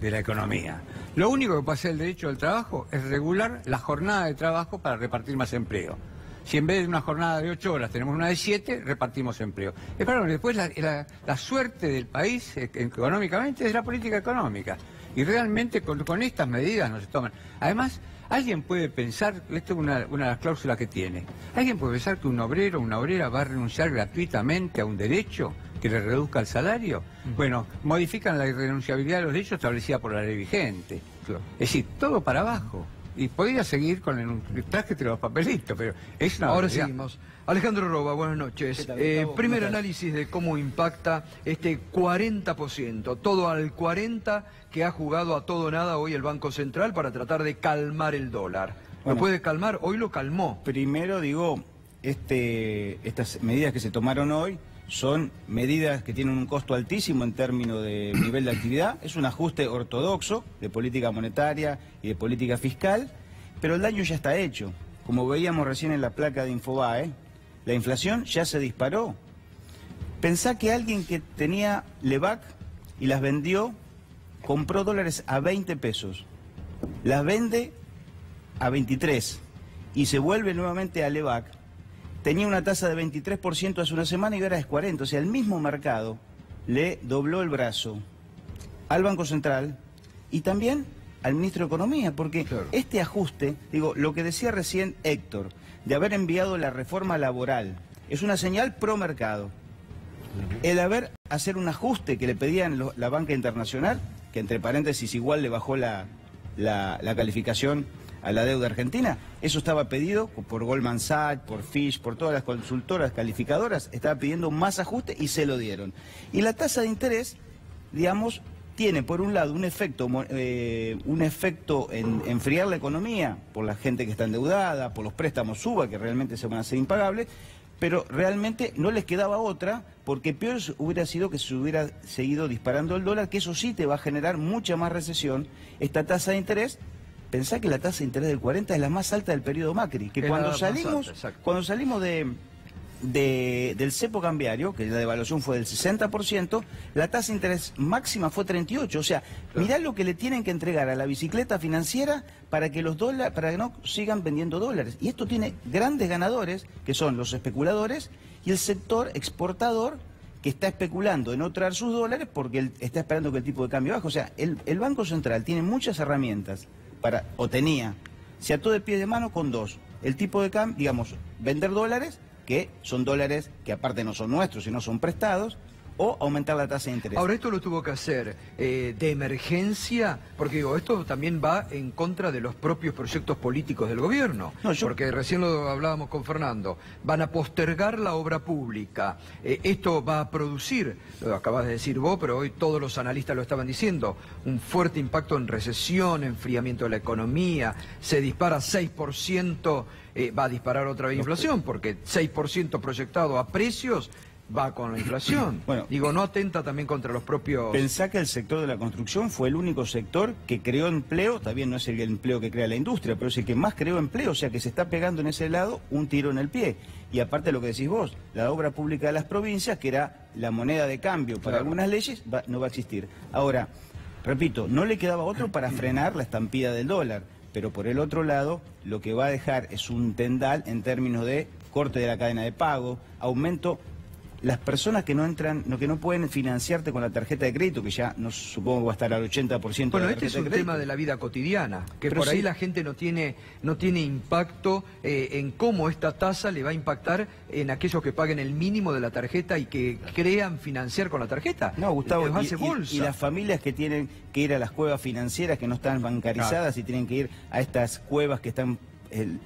de la economía. Lo único que puede hacer el derecho del trabajo es regular la jornada de trabajo para repartir más empleo. Si en vez de una jornada de 8 horas tenemos una de 7, repartimos empleo. Claro, después la suerte del país económicamente es la política económica. Y realmente con estas medidas no se toman. Además, alguien puede pensar, esto es una de las cláusulas que tiene, alguien puede pensar que un obrero o una obrera va a renunciar gratuitamente a un derecho que le reduzca el salario. Bueno, modifican la irrenunciabilidad de los derechos establecida por la ley vigente. Es decir, todo para abajo. Y podría seguir con el trájete los papelitos, pero es una Ahora realidad. seguimos. Alejandro Roba, buenas noches. Primer análisis de cómo impacta este 40%, todo al 40% que ha jugado a todo o nada hoy el Banco Central para tratar de calmar el dólar. ¿Lo puede calmar? Hoy lo calmó. Primero digo, estas medidas que se tomaron hoy son medidas que tienen un costo altísimo en términos de nivel de actividad. Es un ajuste ortodoxo de política monetaria y de política fiscal, pero el daño ya está hecho. Como veíamos recién en la placa de Infobae, la inflación ya se disparó. Pensá que alguien que tenía Levac y las vendió, compró dólares a 20 pesos, las vende a 23 y se vuelve nuevamente a Levac. Tenía una tasa de 23% hace una semana y ahora es 40%. O sea, el mismo mercado le dobló el brazo al Banco Central y también al Ministro de Economía, porque este ajuste, digo, lo que decía recién Héctor, de haber enviado la reforma laboral, es una señal pro mercado. El hacer un ajuste que le pedían la banca internacional, que entre paréntesis igual le bajó la calificación a la deuda argentina, eso estaba pedido por Goldman Sachs, por Fitch, por todas las consultoras calificadoras, estaba pidiendo más ajuste y se lo dieron. Y la tasa de interés, digamos, tiene por un lado un efecto en enfriar la economía, por la gente que está endeudada, por los préstamos suba, que realmente se van a hacer impagables, pero realmente no les quedaba otra, porque peor hubiera sido que se hubiera seguido disparando el dólar, que eso sí te va a generar mucha más recesión. Esta tasa de interés, pensá que la tasa de interés del 40 es la más alta del periodo Macri, que cuando salimos del cepo cambiario, que la devaluación fue del 60%, la tasa de interés máxima fue 38%. O sea, mirá lo que le tienen que entregar a la bicicleta financiera para que para que no sigan vendiendo dólares. Y esto tiene grandes ganadores, que son los especuladores y el sector exportador, que está especulando en no traer sus dólares porque él está esperando que el tipo de cambio baje. O sea, el Banco Central tiene muchas herramientas se ató de pie de mano con dos. El tipo de cambio, digamos, vender dólares, que son dólares que aparte no son nuestros, sino son prestados, o aumentar la tasa de interés. Ahora, esto lo tuvo que hacer de emergencia, porque digo, esto también va en contra de los propios proyectos políticos del gobierno, porque recién lo hablábamos con Fernando, van a postergar la obra pública, esto va a producir, lo acabas de decir vos, pero hoy todos los analistas lo estaban diciendo, un fuerte impacto en recesión, enfriamiento de la economía, se dispara 6%, va a disparar otra vez inflación, porque 6% proyectado a precios va con la inflación. Bueno, digo, ¿no atenta también contra los propios...? Pensá que el sector de la construcción fue el único sector que creó empleo, está bien, no es el empleo que crea la industria, pero es el que más creó empleo, o sea que se está pegando en ese lado un tiro en el pie. Y aparte lo que decís vos, la obra pública de las provincias, que era la moneda de cambio para algunas leyes, no va a existir. Ahora, repito, no le quedaba otro para frenar la estampida del dólar, pero por el otro lado, lo que va a dejar es un tendal en términos de corte de la cadena de pago, aumento las personas que no entran, que no pueden financiarte con la tarjeta de crédito, que ya no supongo que va a estar al 80%. Bueno, este es un tema de la vida cotidiana, que pero por ahí la gente no tiene impacto en cómo esta tasa le va a impactar en aquellos que paguen el mínimo de la tarjeta y que crean financiar con la tarjeta. No, Gustavo, y las familias que tienen que ir a las cuevas financieras que no están bancarizadas, claro, y tienen que ir a estas cuevas que están...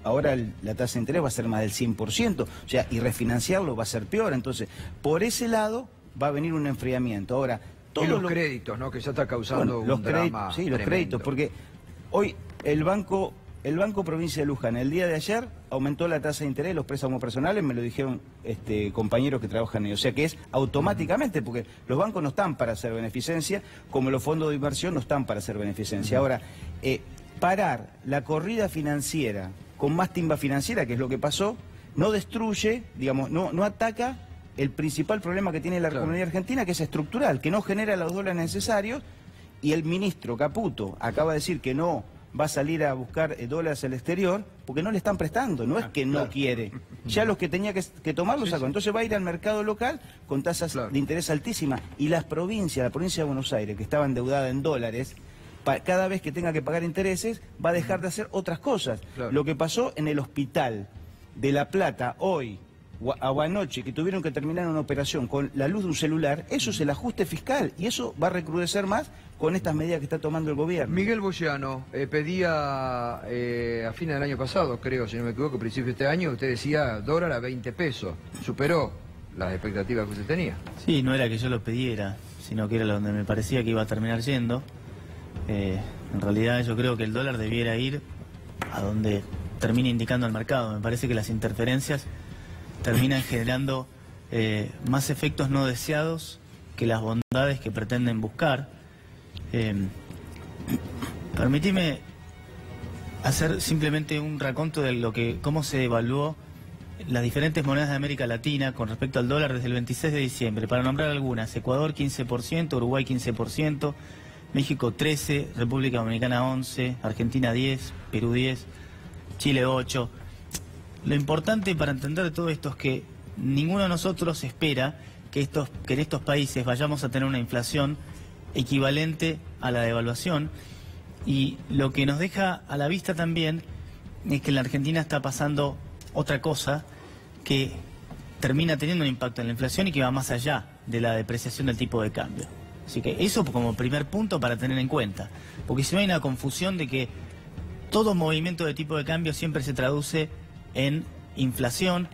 ahora la tasa de interés va a ser más del 100%, o sea, y refinanciarlo va a ser peor. Entonces, por ese lado va a venir un enfriamiento. Ahora, todos los créditos, ¿no? Que ya está causando un drama sí, los créditos, porque hoy el Banco Provincia de Luján, el día de ayer, aumentó la tasa de interés, los préstamos personales, me lo dijeron compañeros que trabajan ahí. O sea que es automáticamente, porque los bancos no están para hacer beneficencia, como los fondos de inversión no están para hacer beneficencia. Ahora, parar la corrida financiera con más timba financiera, que es lo que pasó, no destruye, digamos, no ataca el principal problema que tiene la comunidad argentina, que es estructural, que no genera los dólares necesarios, y el ministro Caputo acaba de decir que no va a salir a buscar dólares al exterior, porque no le están prestando, no es que no quiere. Ya los que tenía que tomar los sacó. Entonces va a ir al mercado local con tasas de interés altísimas, y las provincias, la provincia de Buenos Aires, que estaba endeudada en dólares, cada vez que tenga que pagar intereses, va a dejar de hacer otras cosas. Claro. Lo que pasó en el hospital de La Plata hoy o anoche, que tuvieron que terminar una operación con la luz de un celular, eso es el ajuste fiscal, y eso va a recrudecer más con estas medidas que está tomando el gobierno. Miguel Boyano pedía a fines del año pasado, creo, si no me equivoco, a principios de este año, usted decía dólar a 20 pesos. ¿Superó las expectativas que usted tenía? Sí, no era que yo lo pidiera, sino que era donde me parecía que iba a terminar yendo. En realidad yo creo que el dólar debiera ir a donde termine indicando el mercado. Me parece que las interferencias terminan generando más efectos no deseados que las bondades que pretenden buscar. Permitime hacer simplemente un raconto de cómo se evaluó las diferentes monedas de América Latina con respecto al dólar desde el 26 de diciembre. Para nombrar algunas: Ecuador 15%, Uruguay 15%, México 13%, República Dominicana 11%, Argentina 10%, Perú 10%, Chile 8%. Lo importante para entender todo esto es que ninguno de nosotros espera que en estos países vayamos a tener una inflación equivalente a la devaluación, y lo que nos deja a la vista también es que en la Argentina está pasando otra cosa que termina teniendo un impacto en la inflación y que va más allá de la depreciación del tipo de cambio. Así que eso como primer punto para tener en cuenta, porque si no hay una confusión de que todo movimiento de tipo de cambio siempre se traduce en inflación,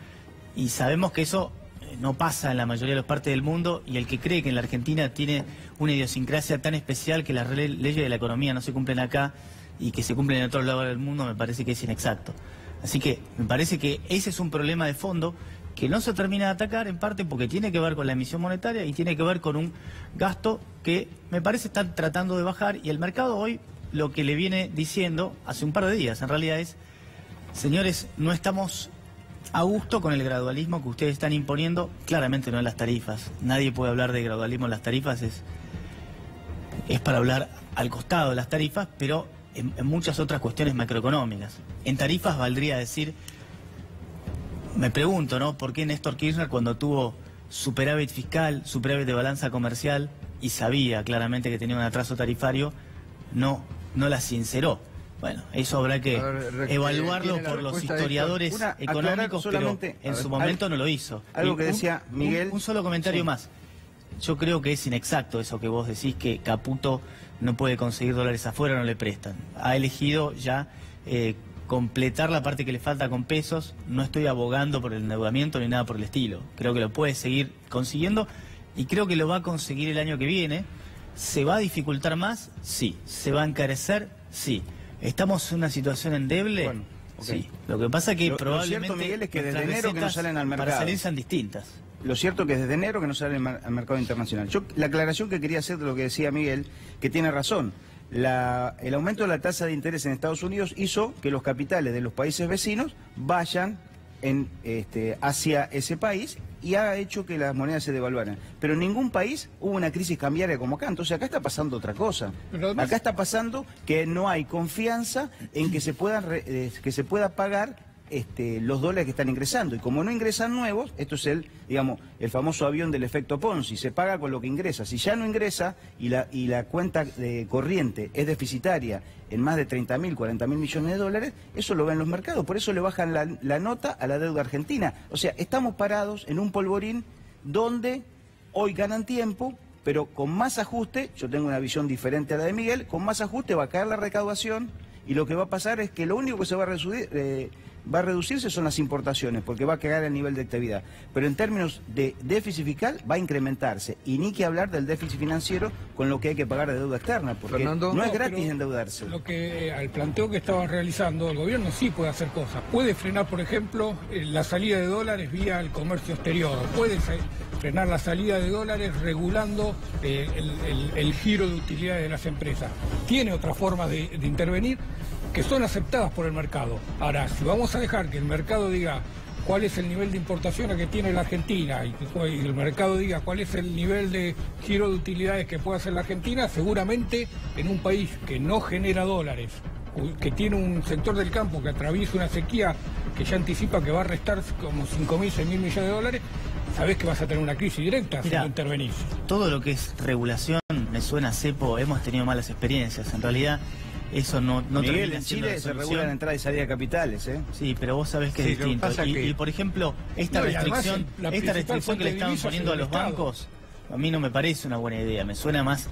y sabemos que eso no pasa en la mayoría de las partes del mundo, y el que cree que en la Argentina tiene una idiosincrasia tan especial que las leyes de la economía no se cumplen acá y que se cumplen en otros lados del mundo, me parece que es inexacto. Así que me parece que ese es un problema de fondo que no se termina de atacar, en parte porque tiene que ver con la emisión monetaria y tiene que ver con un gasto que me parece están tratando de bajar, y el mercado hoy lo que le viene diciendo hace un par de días en realidad es: señores, no estamos a gusto con el gradualismo que ustedes están imponiendo, claramente no en las tarifas. Nadie puede hablar de gradualismo en las tarifas, es para hablar al costado de las tarifas, pero en muchas otras cuestiones macroeconómicas. En tarifas valdría decir, me pregunto, ¿no? ¿Por qué Néstor Kirchner, cuando tuvo superávit fiscal, superávit de balanza comercial y sabía claramente que tenía un atraso tarifario, no la sinceró? Bueno, eso habrá que evaluarlo por los historiadores económicos, pero en su momento no lo hizo. Algo que decía Miguel... Un solo comentario más. Yo creo que es inexacto eso que vos decís, que Caputo no puede conseguir dólares afuera, no le prestan. Ha elegido ya completar la parte que le falta con pesos. No estoy abogando por el endeudamiento ni nada por el estilo. Creo que lo puede seguir consiguiendo, y creo que lo va a conseguir el año que viene. ¿Se va a dificultar más? Sí. ¿Se va a encarecer? Sí. ¿Estamos en una situación endeble? Bueno, okay. Sí. Lo que pasa que probablemente... Lo cierto, Miguel, es que desde enero que no salen al mercado. Para salir son distintas. Lo cierto que desde enero que no salen al mercado internacional. La aclaración que quería hacer de lo que decía Miguel, que tiene razón. El aumento de la tasa de interés en Estados Unidos hizo que los capitales de los países vecinos vayan hacia ese país, y ha hecho que las monedas se devaluaran. Pero en ningún país hubo una crisis cambiaria como acá. Entonces acá está pasando otra cosa. Además, acá está pasando que no hay confianza en que se pueda pagar los dólares que están ingresando. Y como no ingresan nuevos, esto es el famoso avión del efecto Ponzi, se paga con lo que ingresa. Si ya no ingresa y la cuenta corriente es deficitaria en más de 30.000, 40.000 millones de dólares, eso lo ven los mercados, por eso le bajan la nota a la deuda argentina. O sea, estamos parados en un polvorín donde hoy ganan tiempo, pero con más ajuste, yo tengo una visión diferente a la de Miguel, con más ajuste va a caer la recaudación y lo que va a pasar es que lo único que se va a reducirse son las importaciones, porque va a caer el nivel de actividad. Pero en términos de déficit fiscal va a incrementarse, y ni que hablar del déficit financiero con lo que hay que pagar de deuda externa, porque Fernando, no es gratis endeudarse. Lo que al planteo que estaban realizando, el gobierno sí puede hacer cosas. Puede frenar, por ejemplo, la salida de dólares vía el comercio exterior. Puede frenar la salida de dólares regulando el giro de utilidades de las empresas. Tiene otras formas de intervenir que son aceptadas por el mercado. Ahora, si vamos a dejar que el mercado diga cuál es el nivel de importaciones que tiene la Argentina y el mercado diga cuál es el nivel de giro de utilidades que puede hacer la Argentina, seguramente en un país que no genera dólares, que tiene un sector del campo que atraviesa una sequía que ya anticipa que va a restar como 5.000, 6.000 millones de dólares, sabés que vas a tener una crisis directa si no intervenís. Todo lo que es regulación me suena a cepo, hemos tenido malas experiencias. En realidad eso no Miguel, en Chile se regula la entrada y salida de capitales, ¿eh? Sí, pero vos sabés que es distinto. Y por ejemplo, esta restricción que le están poniendo a los bancos, a mí no me parece una buena idea, me suena más...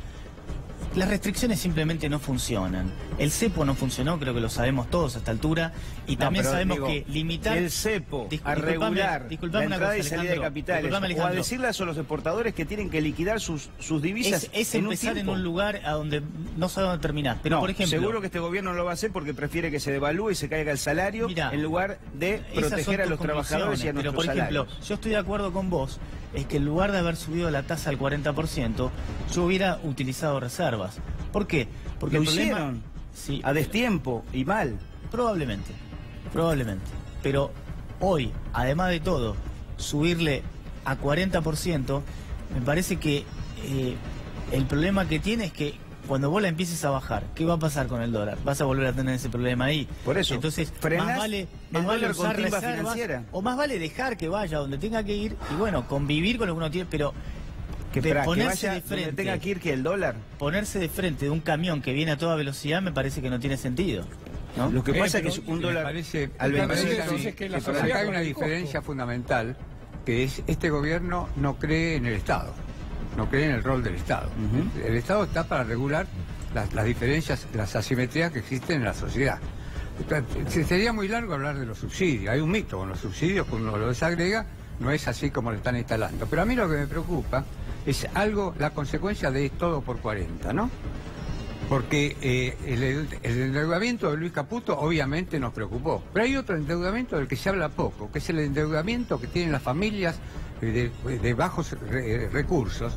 Las restricciones simplemente no funcionan. El cepo no funcionó, creo que lo sabemos todos a esta altura. Y también sabemos que limitar... El cepo a regular la entrada y salida de capitales, o a decirles a los exportadores que tienen que liquidar sus divisas es empezar en un lugar a donde no sabe dónde terminar. Pero, por ejemplo, seguro que este gobierno no lo va a hacer porque prefiere que se devalúe y se caiga el salario en lugar de proteger a los trabajadores y a nuestros salarios. Pero, por ejemplo, yo estoy de acuerdo con vos, es que en lugar de haber subido la tasa al 40%, yo hubiera utilizado reservas. ¿Por qué? Porque lo hicieron a destiempo y mal. Probablemente. Pero hoy, además de todo, subirle a 40%, me parece que el problema que tiene es que cuando vos la empieces a bajar, ¿qué va a pasar con el dólar? Vas a volver a tener ese problema ahí. Por eso, entonces, más vale usar reservas, o más vale dejar que vaya donde tenga que ir y bueno, convivir con lo que uno tiene, pero... ponerse de frente, tenga que ir que el dólar. Ponerse de frente de un camión que viene a toda velocidad me parece que no tiene sentido, ¿no? Lo que pasa es que un dólar al 25. Acá hay una diferencia fundamental, que es este gobierno no cree en el Estado, no cree en el rol del Estado. El Estado está para regular las diferencias, las asimetrías que existen en la sociedad. Sería muy largo hablar de los subsidios. Hay un mito con los subsidios, cuando uno lo desagrega, no es así como lo están instalando. Pero a mí lo que me preocupa es la consecuencia de todo por 40, ¿no? Porque el endeudamiento de Luis Caputo obviamente nos preocupó. Pero hay otro endeudamiento del que se habla poco, que es el endeudamiento que tienen las familias de bajos recursos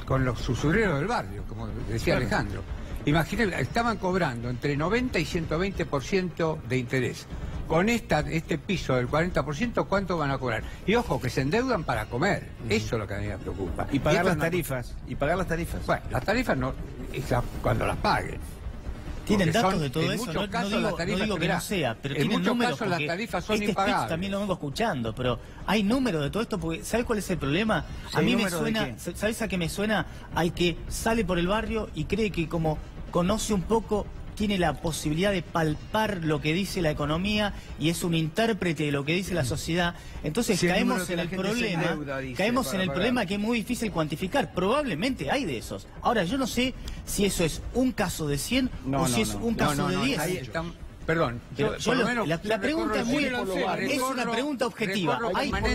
con los usureros del barrio, como decía Alejandro. Imagínense, estaban cobrando entre 90 y 120% de interés. Con este piso del 40%, ¿cuánto van a cobrar? Y ojo, que se endeudan para comer. Eso es lo que a mí me preocupa. Y pagar las tarifas. Bueno, las tarifas no, cuando las paguen. ¿Tienen datos de todo en eso? Muchos casos, no digo que no sea, pero tienen números. Las tarifas son impagables. También lo vengo escuchando, pero hay números de todo esto, porque ¿sabes cuál es el problema? A mí me suena, ¿sabes a qué me suena? Al que sale por el barrio y cree que como conoce un poco, tiene la posibilidad de palpar lo que dice la economía y es un intérprete de lo que dice la sociedad. Entonces caemos en el problema que es muy difícil cuantificar. Probablemente hay de esos. Ahora, yo no sé si eso es un caso de 100 o si es un caso de 10. Perdón, la pregunta es una pregunta objetiva.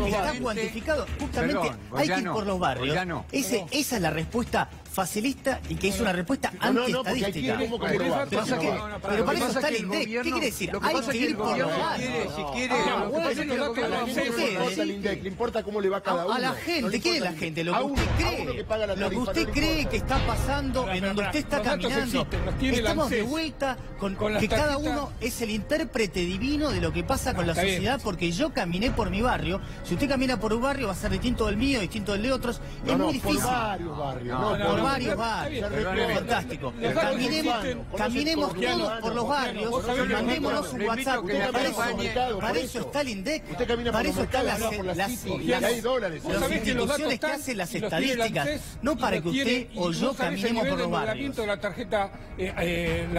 Está cuantificado, justamente hay que ir por los barrios. Esa es la respuesta facilista y que es una respuesta antiestadística. Pero para eso está el INDEC. ¿Qué quiere decir? Hay que ir por los barrios. Le importa cómo le va a cada uno. A la gente, ¿qué es la gente? Lo que usted cree que está pasando en donde usted está caminando. Estamos de vuelta con que cada uno es el intérprete divino de lo que pasa con la sociedad, porque yo caminé por mi barrio. Si usted camina por un barrio va a ser distinto del mío, distinto del de otros. Es muy difícil. Por varios barrios. varios barrios. Fantástico. Caminemos todos por los barrios y mandémonos un WhatsApp. Para eso está el INDEC. Usted camina por los mercados, por las cities, y hay dólares. Las instituciones que hacen las estadísticas, no para que usted o yo caminemos por los barrios. De la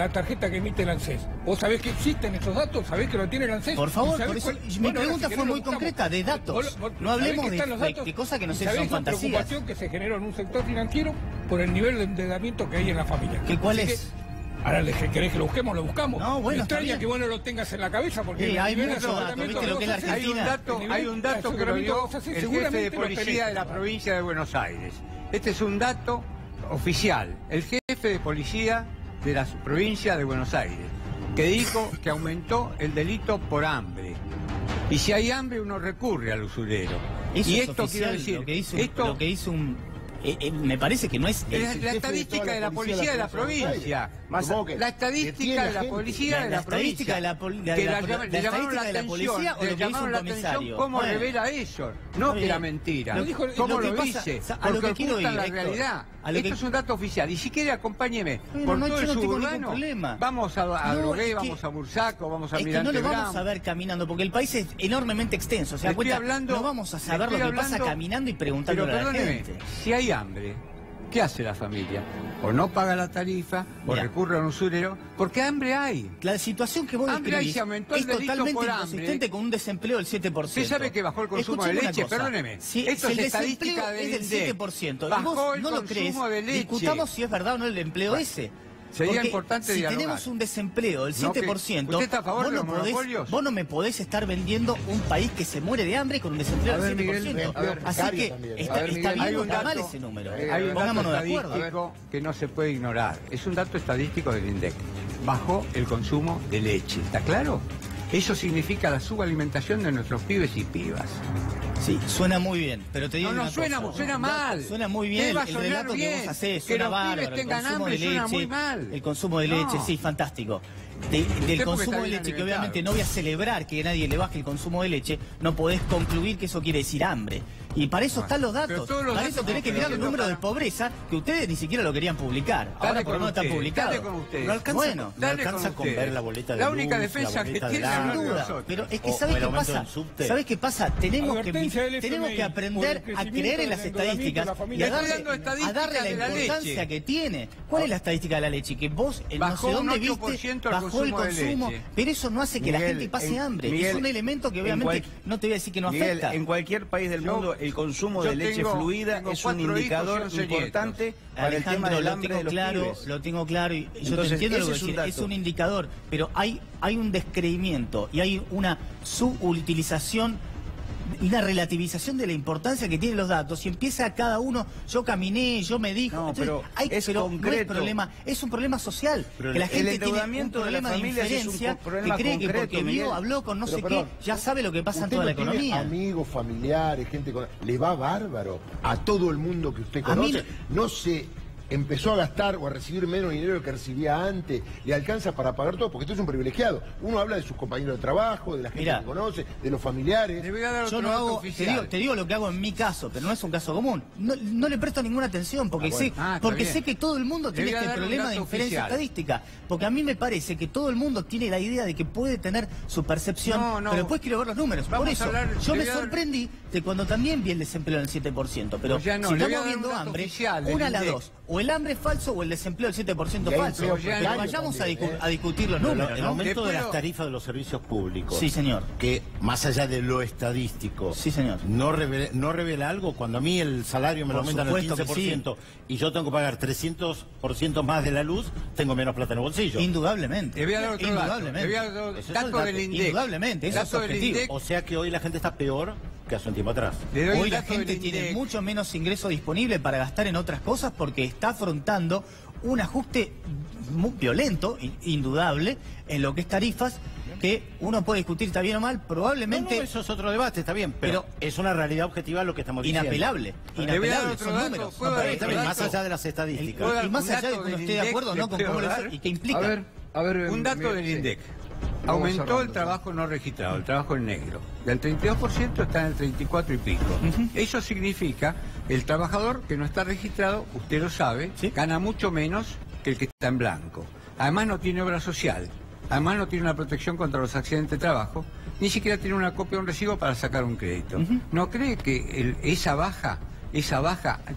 tarjeta que emite el ANSES. ¿Vos sabés que existen estos datos? ¿Sabés que lo tiene el ANSES? Por favor, por eso, mi pregunta fue muy concreta, de datos. No hablemos de cosas que no sé si son fantasías. La preocupación que se generó en un sector financiero por el nivel de endeudamiento que hay en la familia. ¿Cuál es? Ahora, ¿querés que lo busquemos? Lo buscamos. No, bueno, me extraña que vos no lo tengas en la cabeza porque hay muchos datos, ¿viste lo que es la Argentina? Hay un dato que lo dio el jefe de policía de la provincia de Buenos Aires. Este es un dato oficial. El jefe de policía de la provincia de Buenos Aires, que dijo que aumentó el delito por hambre. Y si hay hambre, uno recurre al usurero. Eso y es esto oficial, quiero decir, lo que hizo un... me parece que no es... La estadística de la policía de la provincia. La estadística de la policía de la provincia. Le llamaron la atención cómo revela eso. No que era mentira. ¿Cómo lo dice? Porque ocultan la realidad. Esto es un dato oficial. Y si quiere, acompáñeme. Por todo el suburbano. Vamos a Drogué, vamos a Bursaco, vamos a Mirante Brown. No lo Brown. vamos a ver caminando, porque el país es enormemente extenso. O sea, no vamos a saber lo que pasa caminando y preguntándole a la gente. Si hay hambre, ¿qué hace la familia? O no paga la tarifa, o recurre a un usurero, porque hambre hay. La situación que vos describís es totalmente inconsistente con un desempleo del 7%. ¿Usted sabe que bajó el consumo de leche? Perdóneme. Si esto el es estadística es del 7%. Bajó y vos no lo crees, discutamos si es verdad o no el empleo ese. Sería importante si dialogar. tenemos un desempleo del 7%, ¿usted está a favor de los monopolios? Vos no me podés estar vendiendo un país que se muere de hambre con un desempleo del 7%. Así que está bien o está mal ese número. Hay un dato estadístico que no se puede ignorar. Es un dato estadístico del INDEC. Bajó el consumo de leche. ¿Está claro? Eso significa la subalimentación de nuestros pibes y pibas. Sí, suena muy bien, pero te digo una cosa. Suena mal. Suena muy bien el relato que vos hacés, suena bárbaro. El consumo de leche, el consumo de leche, sí, fantástico. Del consumo de leche, que obviamente no voy a celebrar que nadie le baje el consumo de leche, no podés concluir que eso quiere decir hambre. Y para eso están los datos. Para eso tenés que mirar los números de pobreza, que ustedes ni siquiera lo querían publicar. Ahora por no están publicados. No alcanza con ver la boleta de luz, la única defensa que tiene, sin duda. Pero es que ¿sabés qué pasa? ¿Sabés qué pasa? Tenemos que aprender a creer en las estadísticas y a darle la importancia que tiene. ¿Cuál es la estadística de la leche? Que vos no sé dónde viste, bajó el consumo, pero eso no hace que la gente pase hambre. Es un elemento que obviamente no te voy a decir que no afecta. En cualquier país del mundo el consumo de leche fluida es un indicador importante para el tema del hambre de los pibes. Lo tengo claro y yo te entiendo lo que decís. Es un indicador, pero hay un descreimiento y hay una subutilización y una relativización de la importancia que tienen los datos y empieza cada uno, yo caminé, yo me dijo. No, pero no es problema, es un problema social. Pero que la gente tiene un problema de inferencia que cree que porque vio, habló con no sé qué, ya sabe lo que pasa en toda la economía. Amigos, familiares, gente con... Le va bárbaro a todo el mundo que usted conoce. No sé. Empezó a gastar o a recibir menos dinero del que recibía antes, le alcanza para pagar todo, porque esto es un privilegiado. Uno habla de sus compañeros de trabajo, de la gente que conoce, de los familiares. Yo no hago, te digo lo que hago en mi caso, pero no es un caso común. No le presto ninguna atención, porque sé que todo el mundo tiene este problema de inferencia estadística. Porque a mí me parece que todo el mundo tiene la idea de que puede tener su percepción, pero después quiero ver los números. Por eso, yo me sorprendí de cuando también vi el desempleo del 7%, pero si estamos viendo hambre, una a las dos. O el hambre es falso o el desempleo del 7% falso. Pero vayamos a discutir los números. El aumento de las tarifas de los servicios públicos. Sí, señor. Que más allá de lo estadístico. Sí, señor. No revela algo. Cuando a mí el salario me lo aumentan al 15% y yo tengo que pagar 300% más de la luz, tengo menos plata en el bolsillo. Indudablemente. Te voy a dar otro dato del INDEC. Indudablemente. Eso es objetivo. O sea que hoy la gente está peor que hace un tiempo atrás. Hoy la gente tiene mucho menos ingreso disponible para gastar en otras cosas porque está afrontando un ajuste muy violento, indudable, en lo que es tarifas, que uno puede discutir está bien o mal, probablemente... No, eso es otro debate, está bien, pero es una realidad objetiva lo que estamos diciendo. Inapelable, son números. Más allá de las estadísticas. Y más allá de que no esté de acuerdo no con cómo lo hace y qué implica. A ver, un dato del INDEC. Aumentó el trabajo no registrado, el trabajo en negro. Del 32% está en el 34 y pico. Eso significa el trabajador que no está registrado, usted lo sabe, ¿Sí? gana mucho menos que el que está en blanco. Además no tiene obra social, además no tiene una protección contra los accidentes de trabajo, ni siquiera tiene una copia de un recibo para sacar un crédito. ¿No cree que esa baja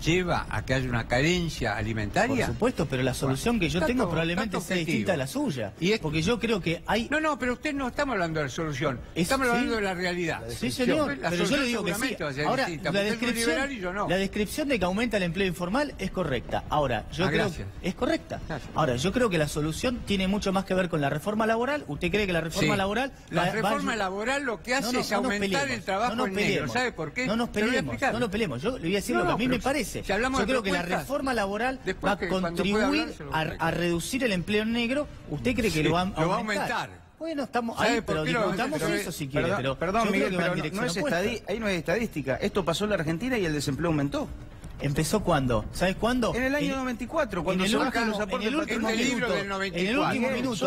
lleva a que haya una carencia alimentaria? Por supuesto, pero la solución que yo tengo probablemente tanto sea distinta a la suya. Porque yo creo que hay... No, pero usted no estamos hablando de la solución, estamos hablando de la realidad. Sí, señor, pero yo le digo que sí. Ahora, la descripción de que aumenta el empleo informal es correcta. Ahora, yo creo que es correcta. Ahora, yo creo que la solución tiene mucho más que ver con la reforma laboral. ¿Usted cree que la reforma laboral... La reforma laboral lo que hace es aumentar el trabajo en negro. ¿Sabe por qué? No nos peleemos. Yo le voy a decir lo que a mí me parece. Yo creo que la reforma laboral va a contribuir a reducir el empleo en negro. ¿Usted cree que lo va a aumentar? Bueno, estamos ahí, pero discutamos eso si quiere. Perdón, Miguel, pero ahí no es estadística. Esto pasó en la Argentina y el desempleo aumentó. ¿Empezó cuándo? ¿Sabes cuándo? En el año 94, cuando se bajan los aportes. En el último minuto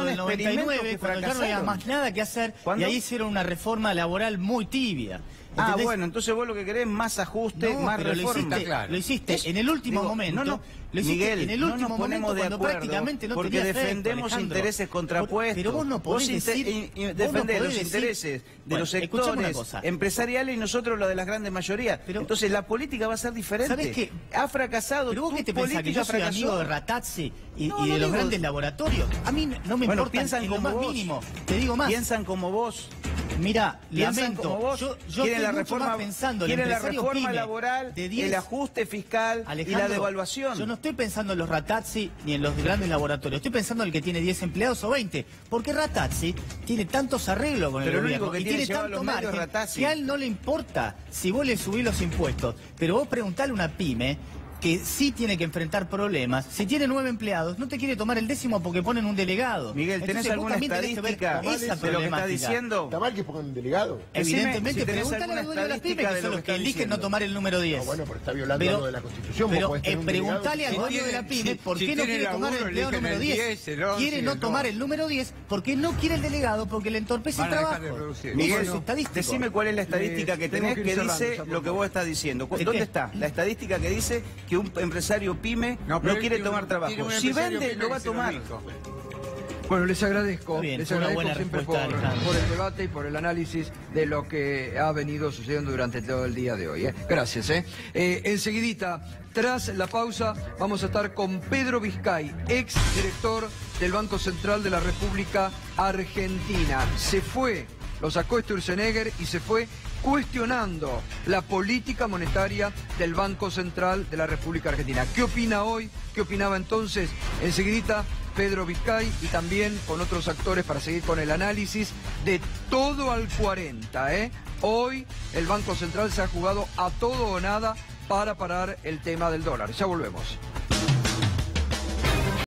del 99, cuando ya no había más nada que hacer, y ahí hicieron una reforma laboral muy tibia. ¿Entendés? Bueno, entonces vos lo que querés es más ajuste, más reforma. Lo hiciste en el último momento. Miguel, en el último no nos ponemos de acuerdo porque defendemos intereses contrapuestos. Pero vos no podés defender los intereses de los sectores empresariales y nosotros los de las grandes mayorías. Entonces la política va a ser diferente. ¿Sabés qué? Ha fracasado. ¿Pero vos qué te pensás, que yo soy amigo de Ratazzi y de los grandes laboratorios? A mí no me importa piensan como lo más mínimo. Te digo más. Piensan como vos. Mira, lamento. Como vos. Yo quieren la mucho reforma, más pensando quieren en la reforma laboral, el ajuste fiscal y la devaluación. Yo no estoy pensando en los Ratazzi ni en los grandes laboratorios. Estoy pensando en el que tiene 10 empleados o 20. Porque Ratazzi tiene tantos arreglos con el gobierno y tiene tanto margen que a él no le importa si vos le subís los impuestos. Pero vos preguntale a una pyme que sí tiene que enfrentar problemas. Si tiene 9 empleados, no te quiere tomar el 10º porque ponen un delegado. Miguel, ¿tenés alguna estadística de lo que está diciendo? ¿Está mal que pongan un delegado? Evidentemente, pregúntale a los dueños de las pymes, que son los que eligen no tomar el número 10. Bueno, pero está violando algo de la Constitución. Pero preguntale al dueño de la pyme por qué no quiere tomar el empleado número 10. Quiere no tomar el número 10 porque no quiere el delegado, porque le entorpece el trabajo. Miguel, decime cuál es la estadística que tenés que dice lo que vos estás diciendo. ¿Dónde está la estadística que dice que un empresario pyme no quiere tomar trabajo? Si vende, lo va a tomar. Bueno, les agradezco, bien, siempre por el debate y por el análisis de lo que ha venido sucediendo durante todo el día de hoy. Gracias. Enseguidita, tras la pausa, vamos a estar con Pedro Vizcay, ex director del Banco Central de la República Argentina. Se fue, lo sacó Sturzenegger y se fue cuestionando la política monetaria del Banco Central de la República Argentina. ¿Qué opina hoy? ¿Qué opinaba entonces? Enseguidita, Pedro Vizcay y también con otros actores para seguir con el análisis de todo al 40. Hoy el Banco Central se ha jugado a todo o nada para parar el tema del dólar. Ya volvemos.